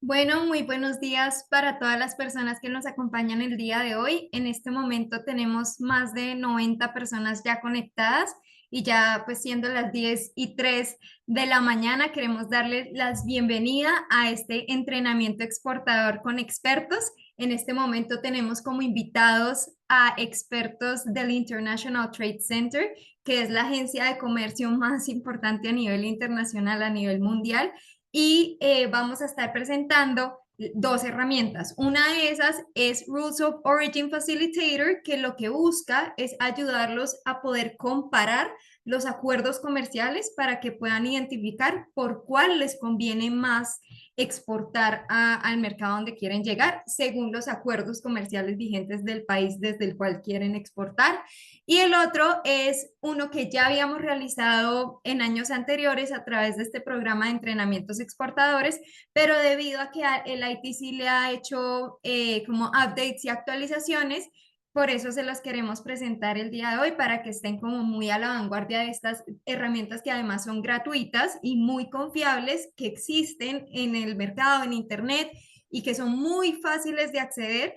Bueno, muy buenos días para todas las personas que nos acompañan el día de hoy. En este momento tenemos más de 90 personas ya conectadas y ya pues siendo las 10:03 de la mañana queremos darles las bienvenida a este entrenamiento exportador con expertos. En este momento tenemos como invitados a expertos del International Trade Center, que es la agencia de comercio más importante a nivel internacional, a nivel mundial y vamos a estar presentando dos herramientas. Una de esas es Rules of Origin Facilitator, que lo que busca es ayudarlos a poder comparar los acuerdos comerciales para que puedan identificar por cuál les conviene más exportar al mercado donde quieren llegar, según los acuerdos comerciales vigentes del país desde el cual quieren exportar. Y el otro es uno que ya habíamos realizado en años anteriores a través de este programa de entrenamientos exportadores, pero debido a que el ITC le ha hecho como updates y actualizaciones, por eso se los queremos presentar el día de hoy para que estén como muy a la vanguardia de estas herramientas que además son gratuitas y muy confiables que existen en el mercado, en Internet y que son muy fáciles de acceder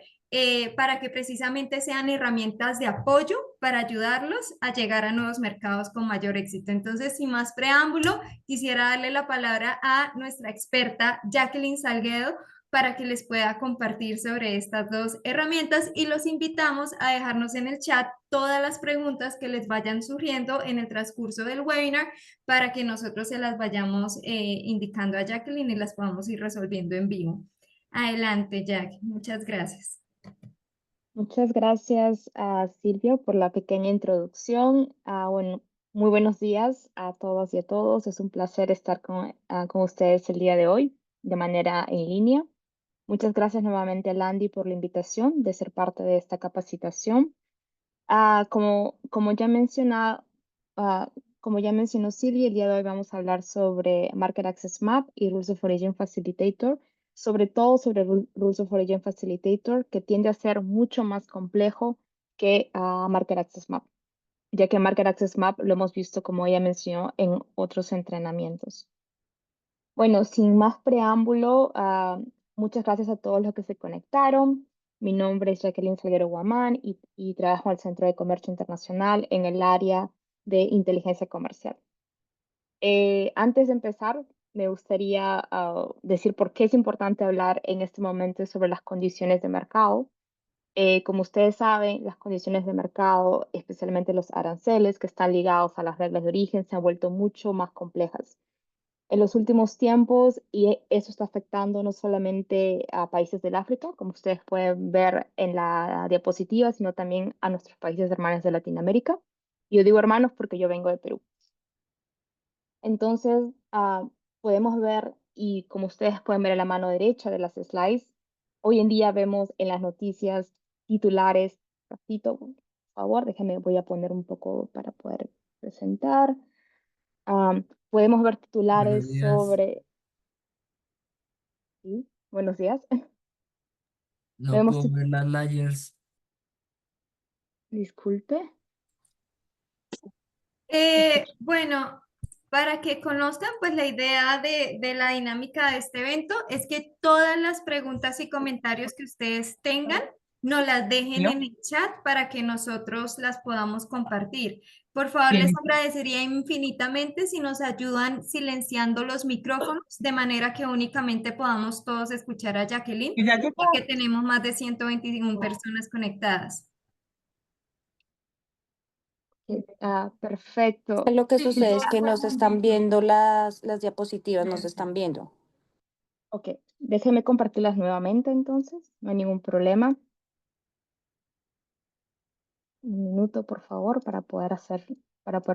para que precisamente sean herramientas de apoyo para ayudarlos a llegar a nuevos mercados con mayor éxito. Entonces, sin más preámbulo, quisiera darle la palabra a nuestra experta Jacqueline Salguedo para que les pueda compartir sobre estas dos herramientas y los invitamos a dejarnos en el chat todas las preguntas que les vayan surgiendo en el transcurso del webinar para que nosotros se las vayamos indicando a Jacqueline y las podamos ir resolviendo en vivo. Adelante, Jack. Muchas gracias. Muchas gracias a Silvio por la pequeña introducción. Bueno, muy buenos días a todas y a todos. Es un placer estar con ustedes el día de hoy de manera en línea. Muchas gracias nuevamente a Landy por la invitación de ser parte de esta capacitación. Como ya ah, como ya mencionó Silvia, el día de hoy vamos a hablar sobre Market Access Map y Rules of Origin Facilitator, sobre todo sobre Rules of Origin Facilitator, que tiende a ser mucho más complejo que Market Access Map, ya que Market Access Map lo hemos visto, como ella mencionó, en otros entrenamientos. Bueno, sin más preámbulo, muchas gracias a todos los que se conectaron. Mi nombre es Jacqueline Salguero Guamán y trabajo en el Centro de Comercio Internacional en el área de inteligencia comercial. Antes de empezar, me gustaría decir por qué es importante hablar en este momento sobre las condiciones de mercado. Como ustedes saben, las condiciones de mercado, especialmente los aranceles que están ligados a las reglas de origen, se han vuelto mucho más complejas en los últimos tiempos y eso está afectando no solamente a países del África, como ustedes pueden ver en la diapositiva, sino también a nuestros países hermanos de Latinoamérica. Yo digo hermanos porque yo vengo de Perú. Entonces, podemos ver, y como ustedes pueden ver en la mano derecha de las slides, hoy en día vemos en las noticias titulares, ratito, por favor, déjenme, voy a poner un poco para poder presentar. Podemos ver Buenos titulares días. sobre. Sí, buenos días. No Vemos, puedo ver las layers. disculpe, escucho. Bueno, para que conozcan, pues la idea de la dinámica de este evento es que todas las preguntas y comentarios que ustedes tengan nos las dejen en el chat para que nosotros las podamos compartir. Por favor, les agradecería infinitamente si nos ayudan silenciando los micrófonos de manera que únicamente podamos todos escuchar a Jacqueline y que tenemos más de 121 personas conectadas. Perfecto. Lo que sucede es que no se están viendo las diapositivas, no se están viendo. Ok, déjeme compartirlas nuevamente entonces, no hay ningún problema. Un minuto, por favor, para poder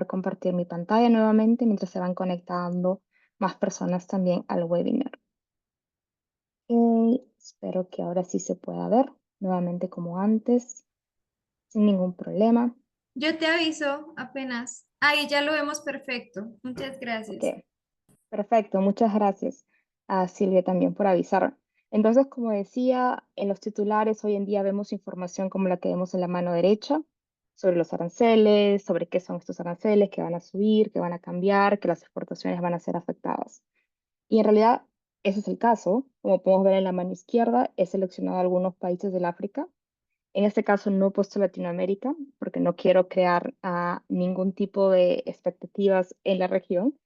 compartir mi pantalla nuevamente mientras se van conectando más personas también al webinar. Espero que ahora sí se pueda ver nuevamente como antes, sin ningún problema. Yo te aviso apenas. Ahí ya lo vemos perfecto. Muchas Ok, gracias. perfecto, muchas gracias a Silvia también por avisar. Entonces, como decía, en los titulares hoy en día vemos información como la que vemos en la mano derecha sobre los aranceles, sobre qué son estos aranceles, que van a subir, que van a cambiar, que las exportaciones van a ser afectadas. Y en realidad, ese es el caso. Como podemos ver en la mano izquierda, he seleccionado algunos países del África. En este caso no he puesto Latinoamérica porque no quiero crear ningún tipo de expectativas en la región.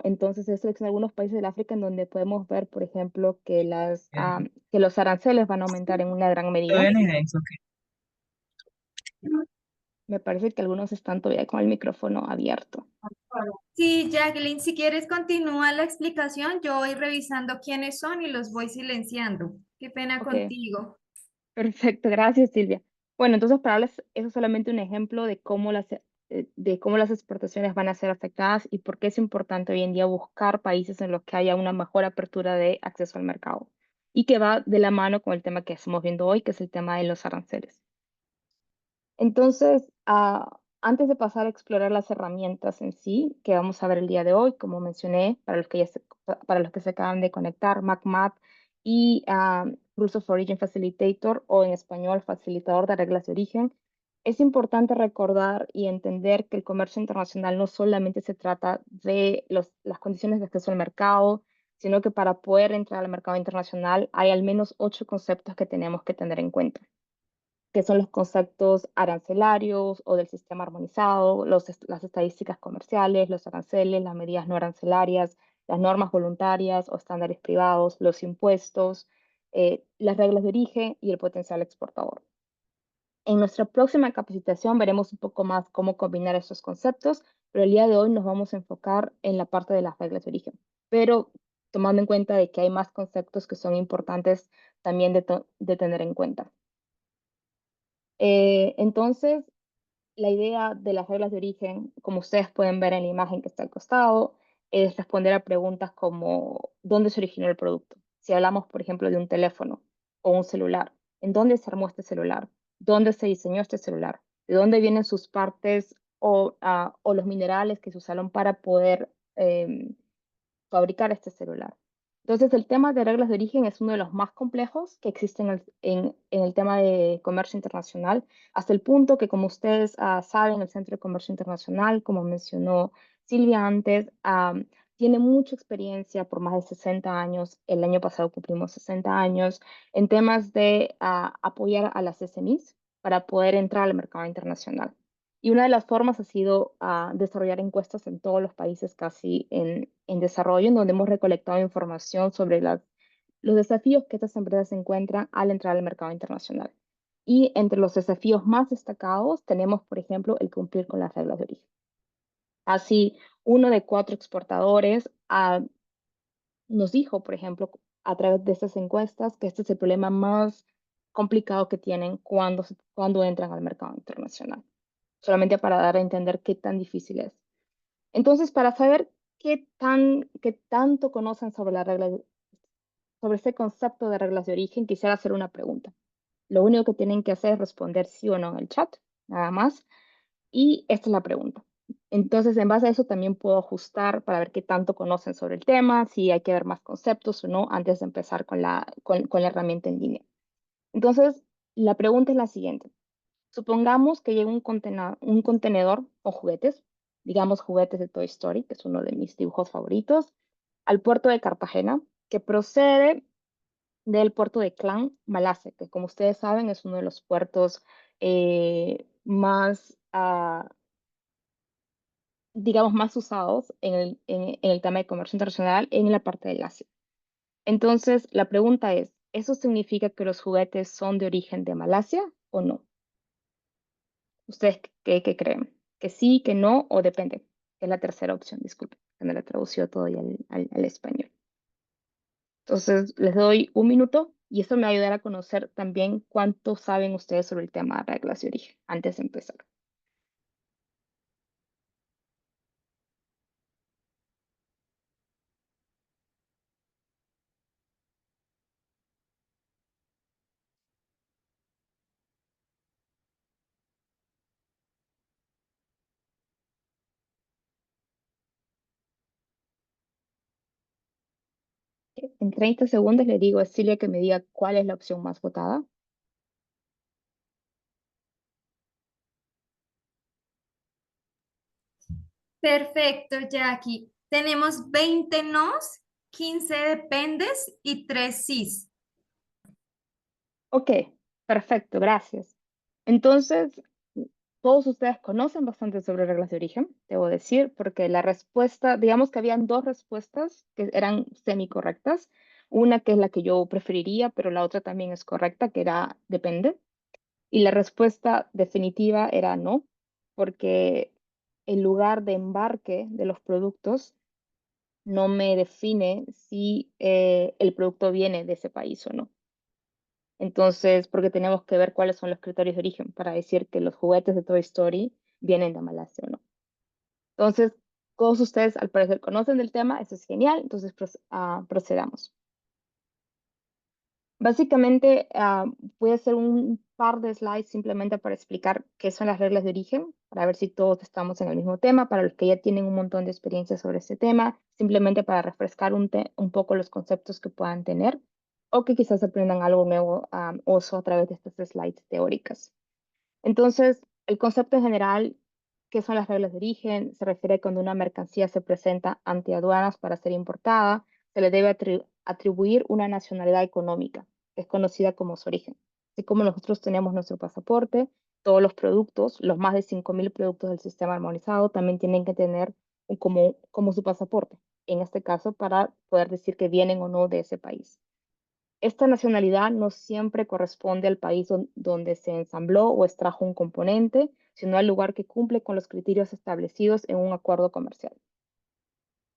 Entonces he seleccionado algunos países del África en donde podemos ver, por ejemplo, que los aranceles van a aumentar en una gran medida. Todavía no es, ok. Me parece que algunos están todavía con el micrófono abierto. Sí, Jacqueline, si quieres continúa la explicación, yo voy revisando quiénes son y los voy silenciando. Qué pena Ok, contigo. perfecto, gracias Silvia. Bueno, entonces para darles eso es solamente un ejemplo de cómo las exportaciones van a ser afectadas y por qué es importante hoy en día buscar países en los que haya una mejor apertura de acceso al mercado y que va de la mano con el tema que estamos viendo hoy, que es el tema de los aranceles. Entonces, antes de pasar a explorar las herramientas en sí que vamos a ver el día de hoy, como mencioné, para los que se acaban de conectar, MacMap y Rules of Origin Facilitator, o en español, facilitador de reglas de origen, es importante recordar y entender que el comercio internacional no solamente se trata de las condiciones de acceso al mercado, sino que para poder entrar al mercado internacional hay al menos 8 conceptos que tenemos que tener en cuenta, que son los conceptos arancelarios o del sistema armonizado, las estadísticas comerciales, los aranceles, las medidas no arancelarias, las normas voluntarias o estándares privados, los impuestos, las reglas de origen y el potencial exportador. En nuestra próxima capacitación veremos un poco más cómo combinar estos conceptos, pero el día de hoy nos vamos a enfocar en la parte de las reglas de origen. Pero tomando en cuenta de que hay más conceptos que son importantes también de tener en cuenta. Entonces, la idea de las reglas de origen, como ustedes pueden ver en la imagen que está al costado, es responder a preguntas como ¿dónde se originó el producto? Si hablamos, por ejemplo, de un teléfono o un celular, ¿en dónde se armó este celular? ¿Dónde se diseñó este celular? ¿De dónde vienen sus partes o los minerales que se usaron para poder fabricar este celular? Entonces, el tema de reglas de origen es uno de los más complejos que existen en el tema de comercio internacional, hasta el punto que, como ustedes saben, el Centro de Comercio Internacional, como mencionó Silvia antes, tiene mucha experiencia por más de 60 años. El año pasado cumplimos 60 años en temas de apoyar a las SMEs para poder entrar al mercado internacional. Y una de las formas ha sido desarrollar encuestas en todos los países casi en desarrollo, en donde hemos recolectado información sobre los desafíos que estas empresas encuentran al entrar al mercado internacional. Y entre los desafíos más destacados tenemos, por ejemplo, el cumplir con las reglas de origen. Así, uno de 4 exportadores nos dijo, por ejemplo, a través de estas encuestas, que este es el problema más complicado que tienen cuando entran al mercado internacional, solamente para dar a entender qué tan difícil es. Entonces, para saber qué tanto conocen sobre sobre ese concepto de reglas de origen, quisiera hacer una pregunta. Lo único que tienen que hacer es responder sí o no en el chat, nada más. Y esta es la pregunta. Entonces, en base a eso también puedo ajustar para ver qué tanto conocen sobre el tema, si hay que ver más conceptos o no antes de empezar con la herramienta en línea. Entonces, la pregunta es la siguiente. Supongamos que llega un contenedor con juguetes, digamos juguetes de Toy Story, que es uno de mis dibujos favoritos, al puerto de Cartagena, que procede del puerto de Clan, Malasia, que como ustedes saben es uno de los puertos más, digamos, más usados en el tema de comercio internacional en la parte del Asia. Entonces, la pregunta es, ¿eso significa que los juguetes son de origen de Malasia o no? ¿Ustedes qué creen? ¿Que sí, que no o depende? Es la tercera opción, disculpe, que no la he traducido todo ya al español. Entonces, les doy un minuto y esto me va a ayudar a conocer también cuánto saben ustedes sobre el tema de reglas de origen antes de empezar. En 30 segundos le digo a Silvia que me diga cuál es la opción más votada. Perfecto, Jackie. Tenemos 20 nos 15 dependes y 3 sís. Ok, perfecto, gracias. Entonces, todos ustedes conocen bastante sobre reglas de origen, debo decir, porque la respuesta, digamos que habían dos respuestas que eran semicorrectas. Una que es la que yo preferiría, pero la otra también es correcta, que era depende. Y la respuesta definitiva era no, porque el lugar de embarque de los productos no me define si el producto viene de ese país o no. Entonces, porque tenemos que ver cuáles son los criterios de origen para decir que los juguetes de Toy Story vienen de Malasia o no. Entonces, todos ustedes al parecer conocen del tema, eso es genial, entonces procedamos. Básicamente, voy a hacer un par de slides simplemente para explicar qué son las reglas de origen, para ver si todos estamos en el mismo tema, para los que ya tienen un montón de experiencia sobre este tema, simplemente para refrescar un poco los conceptos que puedan tener o que quizás aprendan algo nuevo oso a través de estas slides teóricas. Entonces, el concepto en general, ¿qué son las reglas de origen? Se refiere a cuando una mercancía se presenta ante aduanas para ser importada, se le debe atribuir una nacionalidad económica, que es conocida como su origen. Así como nosotros tenemos nuestro pasaporte, todos los productos, los más de 5.000 productos del sistema armonizado, también tienen que tener como su pasaporte, en este caso, para poder decir que vienen o no de ese país. Esta nacionalidad no siempre corresponde al país donde se ensambló o extrajo un componente, sino al lugar que cumple con los criterios establecidos en un acuerdo comercial.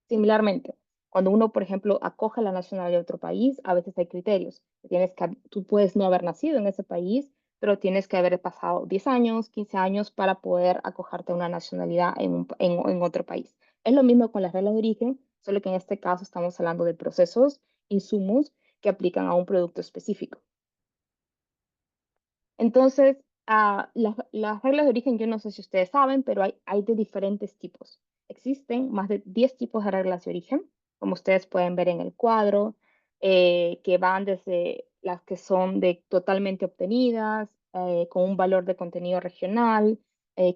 Similarmente, cuando uno, por ejemplo, acoge la nacionalidad de otro país, a veces hay criterios. Tú puedes no haber nacido en ese país, pero tienes que haber pasado 10 años, 15 años para poder acogerte a una nacionalidad en otro país. Es lo mismo con las reglas de origen, solo que en este caso estamos hablando de procesos, insumos que aplican a un producto específico. Entonces, las reglas de origen, yo no sé si ustedes saben, pero hay de diferentes tipos. Existen más de 10 tipos de reglas de origen, como ustedes pueden ver en el cuadro, que van desde las que son de totalmente obtenidas, con un valor de contenido regional,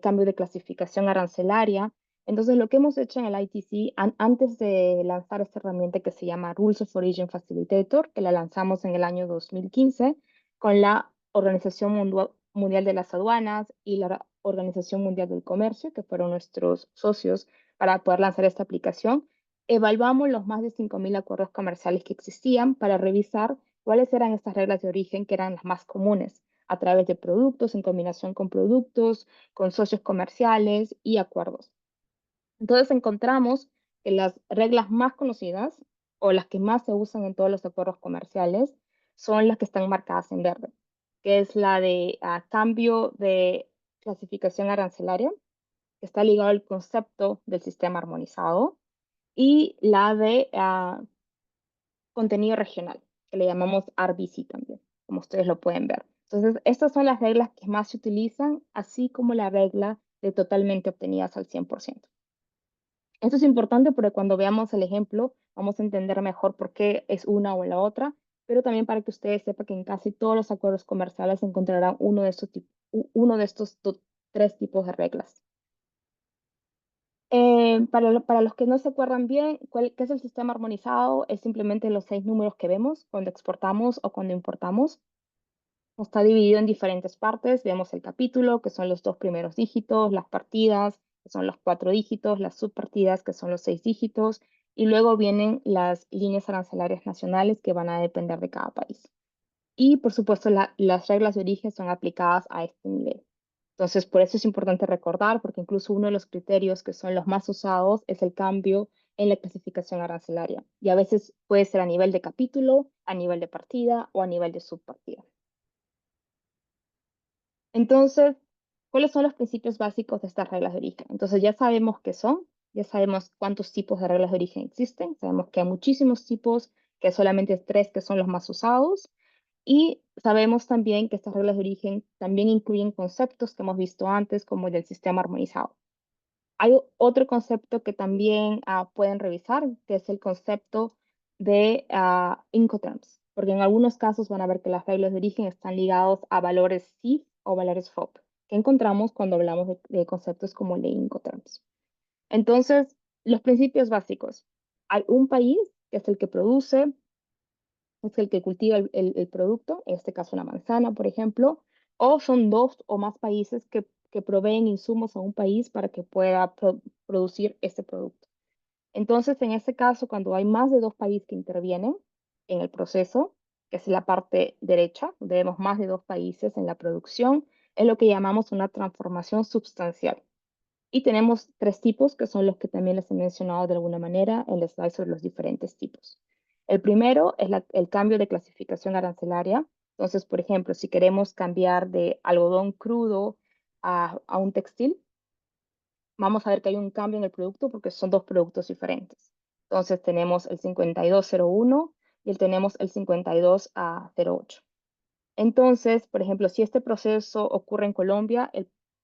cambio de clasificación arancelaria. Entonces, lo que hemos hecho en el ITC, antes de lanzar esta herramienta que se llama Rules of Origin Facilitator, que la lanzamos en el año 2015, con la Organización Mundial de las Aduanas y la Organización Mundial del Comercio, que fueron nuestros socios para poder lanzar esta aplicación, evaluamos los más de 5.000 acuerdos comerciales que existían para revisar cuáles eran estas reglas de origen que eran las más comunes a través de productos, en combinación con productos, con socios comerciales y acuerdos. Entonces encontramos que las reglas más conocidas o las que más se usan en todos los acuerdos comerciales son las que están marcadas en verde, que es la de cambio de clasificación arancelaria, que está ligado al concepto del sistema armonizado, y la de contenido regional, que le llamamos RBC también, como ustedes lo pueden ver. Entonces, estas son las reglas que más se utilizan, así como la regla de totalmente obtenidas al 100%. Esto es importante porque cuando veamos el ejemplo vamos a entender mejor por qué es una o la otra, pero también para que ustedes sepan que en casi todos los acuerdos comerciales encontrarán uno de estos tres tipos de reglas. Para los que no se acuerdan bien, ¿qué es el sistema armonizado? Es simplemente los 6 números que vemos cuando exportamos o cuando importamos. Está dividido en diferentes partes. Vemos el capítulo, que son los 2 primeros dígitos, las partidas, que son los 4 dígitos, las subpartidas, que son los 6 dígitos, y luego vienen las líneas arancelarias nacionales que van a depender de cada país. Y, por supuesto, las reglas de origen son aplicadas a este nivel. Entonces, por eso es importante recordar, porque incluso uno de los criterios que son los más usados es el cambio en la clasificación arancelaria. Y a veces puede ser a nivel de capítulo, a nivel de partida o a nivel de subpartida. Entonces, ¿cuáles son los principios básicos de estas reglas de origen? Entonces, ya sabemos qué son, ya sabemos cuántos tipos de reglas de origen existen, sabemos que hay muchísimos tipos, que solamente 3 que son los más usados, y sabemos también que estas reglas de origen también incluyen conceptos que hemos visto antes, como el del sistema armonizado. Hay otro concepto que también pueden revisar, que es el concepto de Incoterms, porque en algunos casos van a ver que las reglas de origen están ligados a valores CIF o valores FOB, que encontramos cuando hablamos de conceptos como el de Incoterms. Entonces, los principios básicos. Hay un país que es el que produce, es el que cultiva el producto, en este caso una manzana, por ejemplo, o son dos o más países que proveen insumos a un país para que pueda producir este producto. Entonces, en este caso, cuando hay más de dos países que intervienen en el proceso, que es la parte derecha, donde vemos más de dos países en la producción, es lo que llamamos una transformación sustancial. Y tenemos tres tipos, que son los que también les he mencionado de alguna manera en el slide sobre los diferentes tipos. El primero es el cambio de clasificación arancelaria. Entonces, por ejemplo, si queremos cambiar de algodón crudo a un textil, vamos a ver que hay un cambio en el producto porque son dos productos diferentes. Entonces tenemos el 5201 y tenemos el 5208. Entonces, por ejemplo, si este proceso ocurre en Colombia,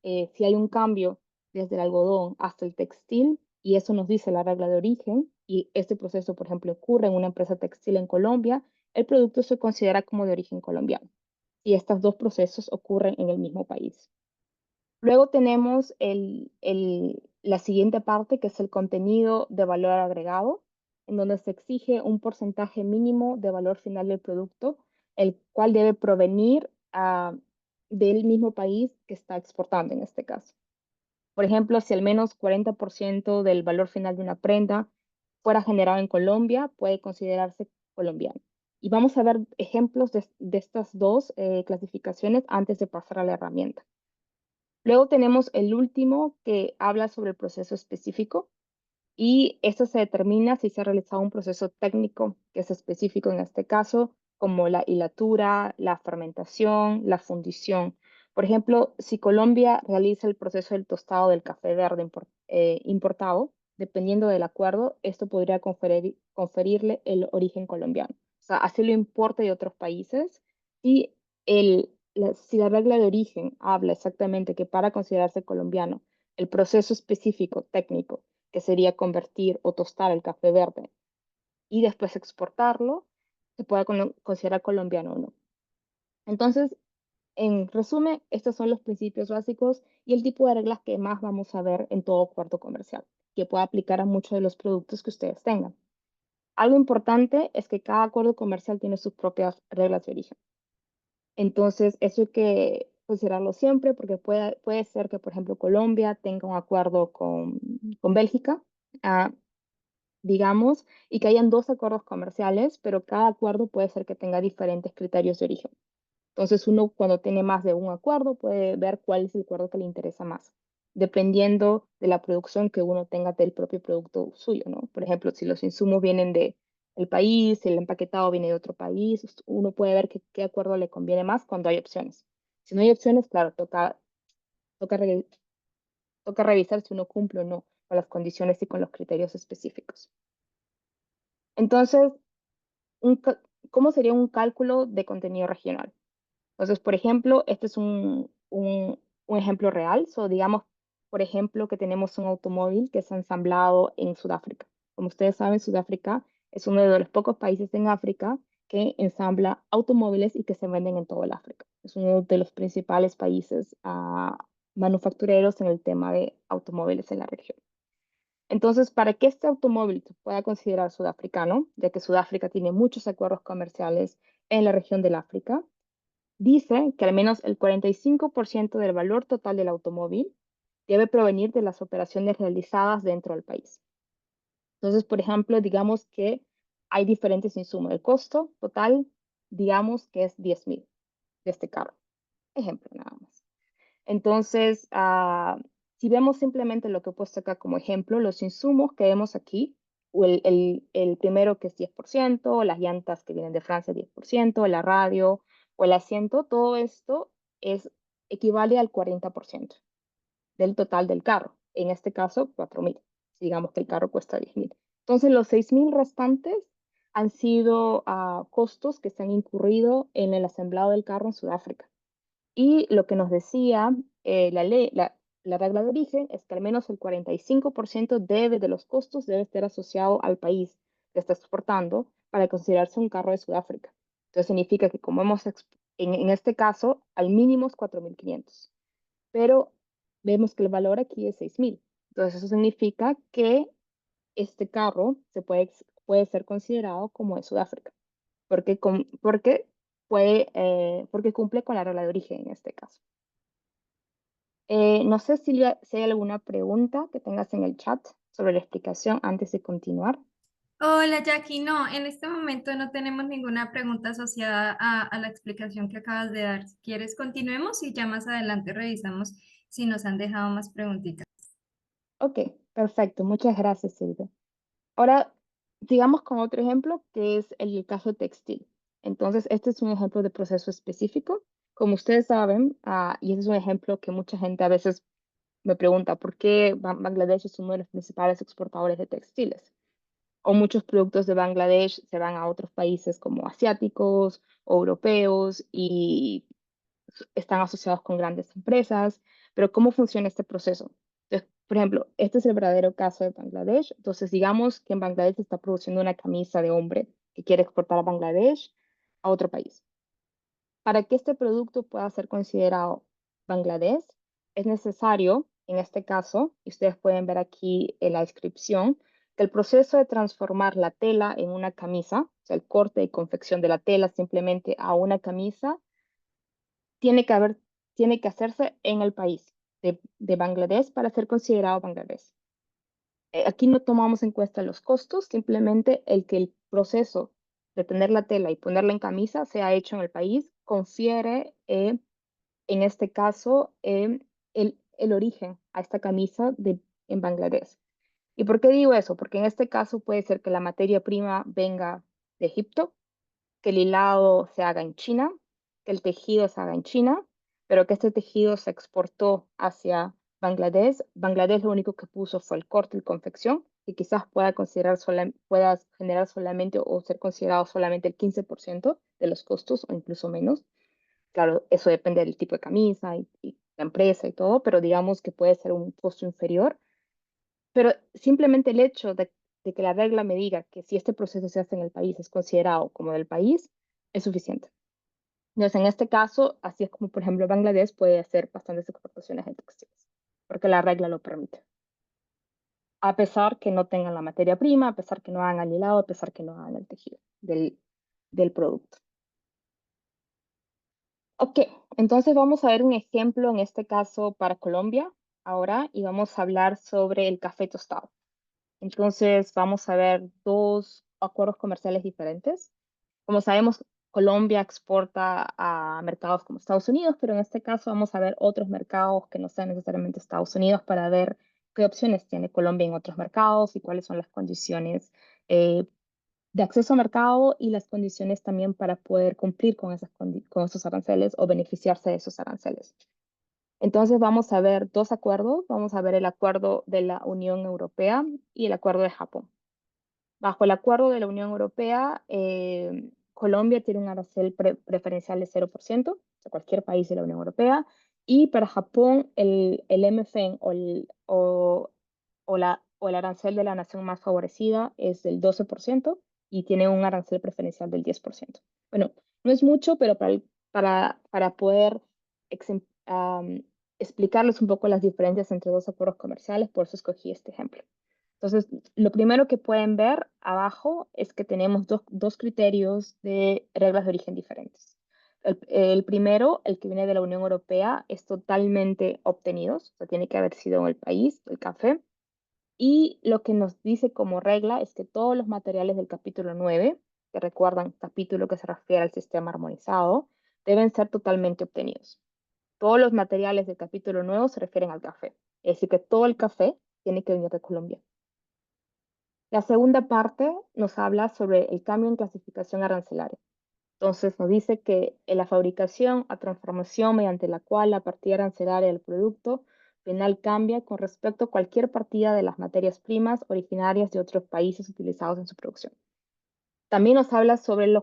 si hay un cambio desde el algodón hasta el textil, y eso nos dice la regla de origen, y este proceso, por ejemplo, ocurre en una empresa textil en Colombia, el producto se considera como de origen colombiano. Y estos dos procesos ocurren en el mismo país. Luego tenemos la siguiente parte, que es el contenido de valor agregado, en donde se exige un porcentaje mínimo de valor final del producto, el cual debe provenir del mismo país que está exportando en este caso. Por ejemplo, si al menos 40% del valor final de una prenda fuera generado en Colombia, puede considerarse colombiano. Y vamos a ver ejemplos de estas dos clasificaciones antes de pasar a la herramienta. Luego tenemos el último que habla sobre el proceso específico y esto se determina si se ha realizado un proceso técnico que es específico en este caso, como la hilatura, la fermentación, la fundición. Por ejemplo, si Colombia realiza el proceso del tostado del café verde importado, dependiendo del acuerdo, esto podría conferirle el origen colombiano. O sea, así lo importa de otros países y si la regla de origen habla exactamente que para considerarse colombiano, el proceso específico técnico, que sería convertir o tostar el café verde y después exportarlo, se puede considerar colombiano o no. Entonces, en resumen, estos son los principios básicos y el tipo de reglas que más vamos a ver en todo acuerdo comercial, que puede aplicar a muchos de los productos que ustedes tengan. Algo importante es que cada acuerdo comercial tiene sus propias reglas de origen. Entonces, eso hay que considerarlo siempre porque puede ser que, por ejemplo, Colombia tenga un acuerdo con Bélgica, digamos, y que hayan dos acuerdos comerciales, pero cada acuerdo puede ser que tenga diferentes criterios de origen. Entonces, uno cuando tiene más de un acuerdo puede ver cuál es el acuerdo que le interesa más, dependiendo de la producción que uno tenga del propio producto suyo, ¿no? Por ejemplo, si los insumos vienen de el país, el empaquetado viene de otro país, uno puede ver qué acuerdo le conviene más cuando hay opciones. Si no hay opciones, claro, toca, toca revisar si uno cumple o no con las condiciones y con los criterios específicos. Entonces, ¿cómo sería un cálculo de contenido regional? Entonces, por ejemplo, este es un ejemplo real. Digamos, por ejemplo, que tenemos un automóvil que se ha ensamblado en Sudáfrica. Como ustedes saben, Sudáfrica es uno de los pocos países en África que ensambla automóviles y que se venden en todo el África. Es uno de los principales países manufactureros en el tema de automóviles en la región. Entonces, para que este automóvil se pueda considerar sudafricano, ya que Sudáfrica tiene muchos acuerdos comerciales en la región del África, dice que al menos el 45% del valor total del automóvil debe provenir de las operaciones realizadas dentro del país. Entonces, por ejemplo, digamos que hay diferentes insumos. El costo total, digamos que es 10,000 de este carro. Ejemplo, nada más. Entonces, si vemos simplemente lo que he puesto acá como ejemplo, los insumos que vemos aquí, o el primero que es 10%, las llantas que vienen de Francia 10%, la radio o el asiento, todo esto equivale al 40% del total del carro. En este caso, 4,000. Digamos que el carro cuesta 10,000. Entonces, los 6,000 restantes han sido costos que se han incurrido en el asemblado del carro en Sudáfrica. Y lo que nos decía la regla de origen es que al menos el 45% de los costos debe estar asociado al país que está exportando para considerarse un carro de Sudáfrica. Entonces significa que como en este caso, al mínimo es 4,500, pero vemos que el valor aquí es 6,000. Entonces eso significa que este carro puede puede ser considerado como de Sudáfrica, porque, porque cumple con la regla de origen en este caso. No sé, Silvia, si hay alguna pregunta que tengas en el chat sobre la explicación antes de continuar. Hola Jackie, no, en este momento no tenemos ninguna pregunta asociada a la explicación que acabas de dar. Si quieres, continuemos y ya más adelante revisamos si nos han dejado más preguntitas. Ok, perfecto. Muchas gracias, Silvia. Ahora, sigamos con otro ejemplo, que es el caso textil. Entonces, este es un ejemplo de proceso específico. Como ustedes saben, y ese es un ejemplo que mucha gente a veces me pregunta, ¿por qué Bangladesh es uno de los principales exportadores de textiles? O muchos productos de Bangladesh se van a otros países como asiáticos o europeos y están asociados con grandes empresas, pero ¿cómo funciona este proceso? Entonces, por ejemplo, este es el verdadero caso de Bangladesh. Entonces, digamos que en Bangladesh se está produciendo una camisa de hombre que quiere exportar a Bangladesh a otro país. Para que este producto pueda ser considerado Bangladesh, es necesario, en este caso, y ustedes pueden ver aquí en la descripción, que el proceso de transformar la tela en una camisa, o sea, el corte y confección de la tela simplemente a una camisa, tiene que tiene que hacerse en el país de Bangladesh para ser considerado Bangladesh. Aquí no tomamos en cuenta los costos, simplemente el que el proceso de tener la tela y ponerla en camisa sea hecho en el país confiere, en este caso, el origen a esta camisa en Bangladesh. ¿Y por qué digo eso? Porque en este caso puede ser que la materia prima venga de Egipto, que el hilado se haga en China, que el tejido se haga en China, pero que este tejido se exportó hacia Bangladesh. Bangladesh lo único que puso fue el corte y confección, y quizás pueda generar solamente o ser considerado solamente el 15% de los costos o incluso menos. Claro, eso depende del tipo de camisa y la empresa y todo, pero digamos que puede ser un costo inferior. Pero simplemente el hecho de que la regla me diga que si este proceso se hace en el país es considerado como del país, es suficiente. Entonces, en este caso, así es como, por ejemplo, Bangladesh puede hacer bastantes exportaciones en textiles, porque la regla lo permite. A pesar que no tengan la materia prima, a pesar que no hagan el hilado, a pesar que no hagan el tejido del producto. Ok, entonces vamos a ver un ejemplo, en este caso para Colombia, ahora, y vamos a hablar sobre el café tostado. Entonces, vamos a ver dos acuerdos comerciales diferentes. Como sabemos, Colombia exporta a mercados como Estados Unidos, pero en este caso vamos a ver otros mercados que no sean necesariamente Estados Unidos para ver qué opciones tiene Colombia en otros mercados y cuáles son las condiciones de acceso a mercado y las condiciones también para poder cumplir con esos aranceles o beneficiarse de esos aranceles. Entonces vamos a ver dos acuerdos. Vamos a ver el acuerdo de la Unión Europea y el acuerdo de Japón. Bajo el acuerdo de la Unión Europea, Colombia tiene un arancel preferencial de 0%, o sea, cualquier país de la Unión Europea, y para Japón el MFN o el arancel de la nación más favorecida es del 12% y tiene un arancel preferencial del 10%. Bueno, no es mucho, pero para poder explicarles un poco las diferencias entre dos acuerdos comerciales, por eso escogí este ejemplo. Entonces, lo primero que pueden ver abajo es que tenemos dos criterios de reglas de origen diferentes. El primero, el que viene de la Unión Europea, es totalmente obtenidos, o sea, tiene que haber sido en el país, el café. Y lo que nos dice como regla es que todos los materiales del capítulo 9, que recuerdan capítulo que se refiere al sistema armonizado, deben ser totalmente obtenidos. Todos los materiales del capítulo 9 se refieren al café, es decir, que todo el café tiene que venir de Colombia. La segunda parte nos habla sobre el cambio en clasificación arancelaria. Entonces nos dice que en la fabricación a transformación mediante la cual la partida arancelaria del producto final cambia con respecto a cualquier partida de las materias primas originarias de otros países utilizados en su producción. También nos habla sobre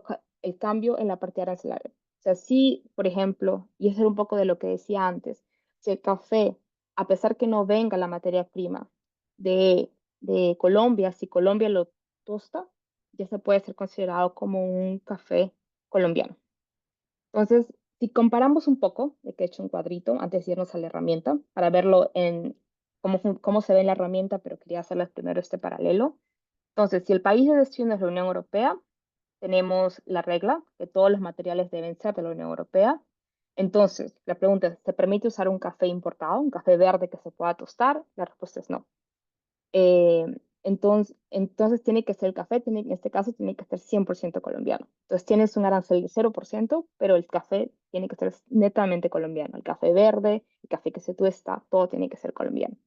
el cambio en la partida arancelaria. O sea, si, por ejemplo, y eso era un poco de lo que decía antes, si el café, a pesar que no venga la materia prima de Colombia, si Colombia lo tosta, ya se puede ser considerado como un café colombiano. Entonces, si comparamos un poco, de que he hecho un cuadrito antes de irnos a la herramienta, para verlo en cómo se ve en la herramienta, pero quería hacerles primero este paralelo. Entonces, si el país de destino es la Unión Europea, tenemos la regla que todos los materiales deben ser de la Unión Europea. Entonces, la pregunta es, ¿se permite usar un café importado, un café verde que se pueda tostar? La respuesta es no. Entonces tiene que ser el café, en este caso tiene que ser 100% colombiano. Entonces tienes un arancel de 0%, pero el café tiene que ser netamente colombiano. El café verde, el café que se tuesta, todo tiene que ser colombiano.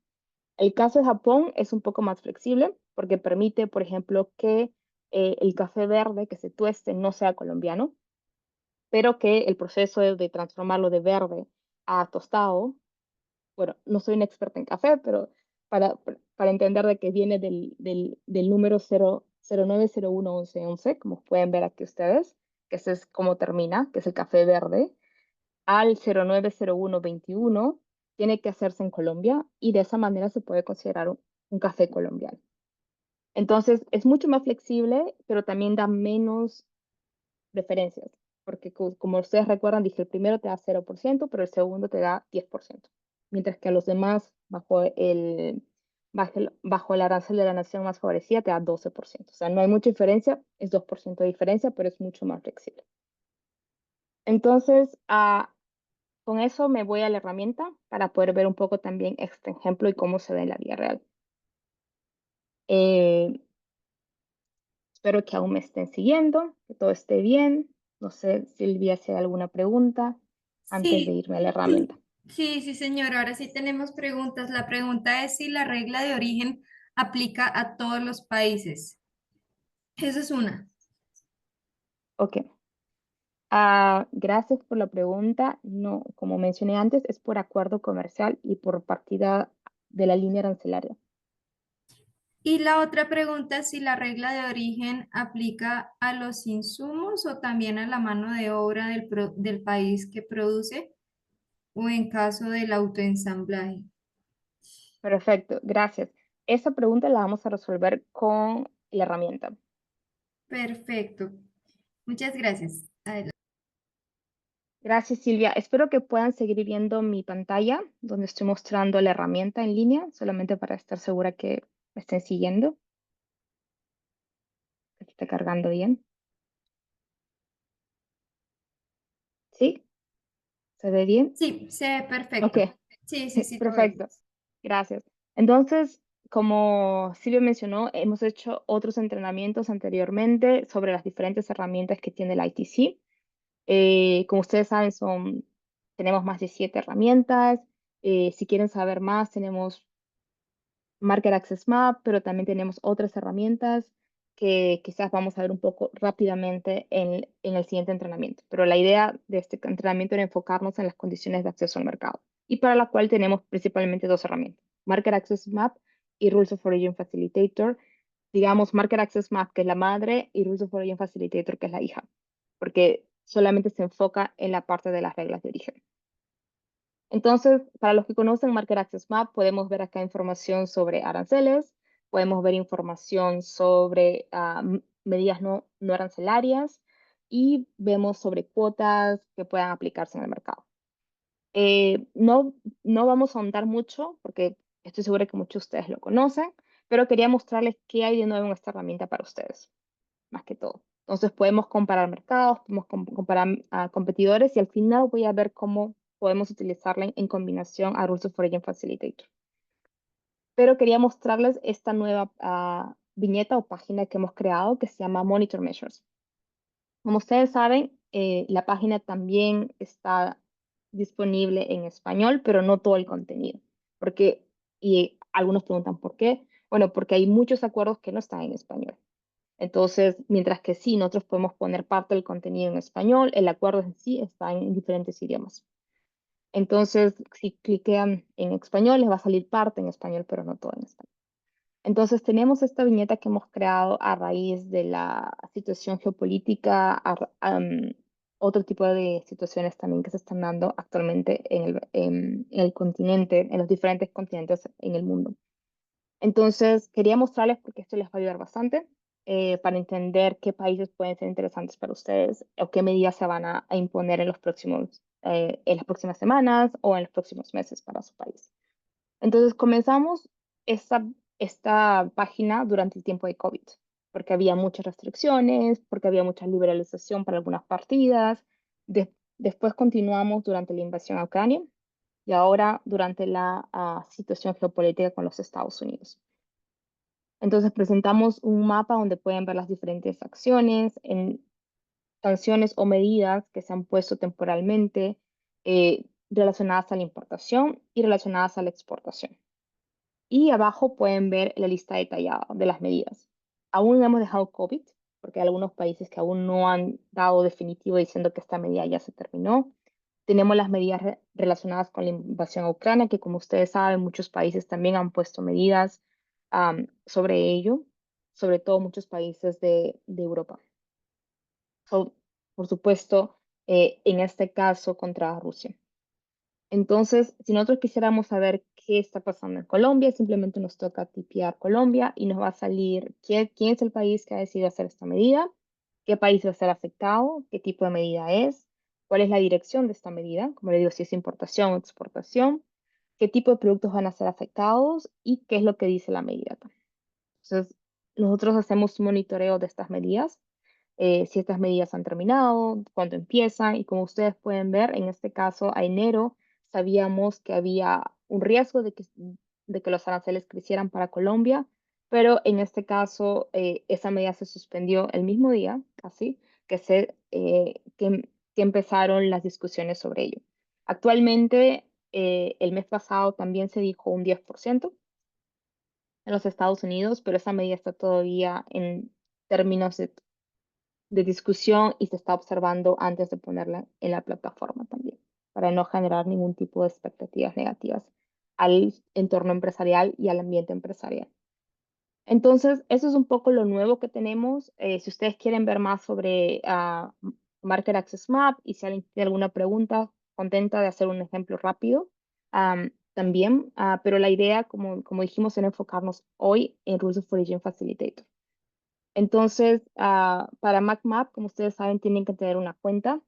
El caso de Japón es un poco más flexible porque permite, por ejemplo, que el café verde que se tueste no sea colombiano, pero que el proceso de transformarlo de verde a tostado, bueno, no soy una experta en café, pero para entender de que viene del número 09011111, como pueden ver aquí ustedes, que ese es como termina, que es el café verde, al 090121, tiene que hacerse en Colombia y de esa manera se puede considerar un café colombiano. Entonces, es mucho más flexible, pero también da menos referencias, porque como ustedes recuerdan, dije, el primero te da 0%, pero el segundo te da 10%, mientras que a los demás, bajo el arancel de la nación más favorecida, te da 12%. O sea, no hay mucha diferencia, es 2% de diferencia, pero es mucho más flexible. Entonces, con eso me voy a la herramienta para poder ver un poco también este ejemplo y cómo se ve en la vida real. Espero que aún me estén siguiendo, que todo esté bien. No sé, Silvia, si hay alguna pregunta antes de Sí, irme a la herramienta. sí, señor. Ahora sí tenemos preguntas. La pregunta es si la regla de origen aplica a todos los países. Esa es una. Ok. Gracias por la pregunta. No, como mencioné antes, es por acuerdo comercial y por partida de la línea arancelaria. Y la otra pregunta es si la regla de origen aplica a los insumos o también a la mano de obra del país que produce o en caso del autoensamblaje. Perfecto, gracias. Esa pregunta la vamos a resolver con la herramienta. Perfecto. Muchas gracias. Adelante. Gracias, Silvia. Espero que puedan seguir viendo mi pantalla donde estoy mostrando la herramienta en línea, solamente para estar segura que me estén siguiendo, que esté cargando bien. ¿Sí? ¿Se ve bien? Sí, se ve Ok, perfecto. Sí, lo veo. perfecto. Gracias. Entonces, como Silvia mencionó, hemos hecho otros entrenamientos anteriormente sobre las diferentes herramientas que tiene el ITC. Como ustedes saben, tenemos más de 7 herramientas. Si quieren saber más, tenemos Market Access Map, pero también tenemos otras herramientas que quizás vamos a ver un poco rápidamente en el siguiente entrenamiento. Pero la idea de este entrenamiento era enfocarnos en las condiciones de acceso al mercado y para la cual tenemos principalmente dos herramientas, Market Access Map y Rules of Origin Facilitator. Digamos, Market Access Map, que es la madre, y Rules of Origin Facilitator, que es la hija, porque solamente se enfoca en la parte de las reglas de origen. Entonces, para los que conocen Market Access Map, podemos ver acá información sobre aranceles, podemos ver información sobre medidas no arancelarias y vemos sobre cuotas que puedan aplicarse en el mercado. No vamos a ahondar mucho porque estoy segura que muchos de ustedes lo conocen, pero quería mostrarles qué hay de nuevo en esta herramienta para ustedes, más que todo. Entonces podemos comparar mercados, podemos comparar a competidores y al final voy a ver cómo podemos utilizarla en combinación a Rules of Origin Facilitator. Pero quería mostrarles esta nueva viñeta o página que hemos creado que se llama Monitor Measures. Como ustedes saben, la página también está disponible en español, pero no todo el contenido. Y algunos preguntan por qué. Bueno, porque hay muchos acuerdos que no están en español. Entonces, mientras que sí, nosotros podemos poner parte del contenido en español, el acuerdo en sí está en diferentes idiomas. Entonces, si cliquean en español, les va a salir parte en español, pero no todo en español. Entonces, tenemos esta viñeta que hemos creado a raíz de la situación geopolítica, otro tipo de situaciones también que se están dando actualmente en el continente, en los diferentes continentes en el mundo. Entonces, quería mostrarles porque esto les va a ayudar bastante para entender qué países pueden ser interesantes para ustedes o qué medidas se van a imponer en en las próximas semanas o en los próximos meses para su país. Entonces, comenzamos esta página durante el tiempo de COVID, porque había muchas restricciones, porque había mucha liberalización para algunas partidas. Después continuamos durante la invasión a Ucrania y ahora durante la situación geopolítica con los Estados Unidos. Entonces presentamos un mapa donde pueden ver las diferentes acciones, sanciones o medidas que se han puesto temporalmente relacionadas a la importación y relacionadas a la exportación. Y abajo pueden ver la lista detallada de las medidas. Aún no hemos dejado COVID, porque hay algunos países que aún no han dado definitivo diciendo que esta medida ya se terminó. Tenemos las medidas relacionadas con la invasión a Ucrania, que como ustedes saben, muchos países también han puesto medidas sobre ello, sobre todo muchos países de Europa. Por supuesto, en este caso contra Rusia. Entonces, si nosotros quisiéramos saber qué está pasando en Colombia, simplemente nos toca tipear Colombia y nos va a salir quién es el país que ha decidido hacer esta medida, qué país va a ser afectado, qué tipo de medida es, cuál es la dirección de esta medida, como le digo, si es importación o exportación, qué tipo de productos van a ser afectados y qué es lo que dice la medida. Entonces, nosotros hacemos un monitoreo de estas medidas, si estas medidas han terminado, cuándo empiezan, y como ustedes pueden ver, en este caso, a enero, sabíamos que había un riesgo de que los aranceles crecieran para Colombia, pero en este caso, esa medida se suspendió el mismo día, casi, que empezaron las discusiones sobre ello. Actualmente, el mes pasado también se dijo un 10% en los Estados Unidos, pero esa medida está todavía en términos de discusión y se está observando antes de ponerla en la plataforma también, para no generar ningún tipo de expectativas negativas al entorno empresarial y al ambiente empresarial. Entonces, eso es un poco lo nuevo que tenemos. Si ustedes quieren ver más sobre Market Access Map y si alguien tiene alguna pregunta, contenta de hacer un ejemplo rápido también. Pero la idea, como dijimos, era enfocarnos hoy en Rules of Origin Facilitator. Entonces, para MacMap, como ustedes saben, tienen que tener una cuenta.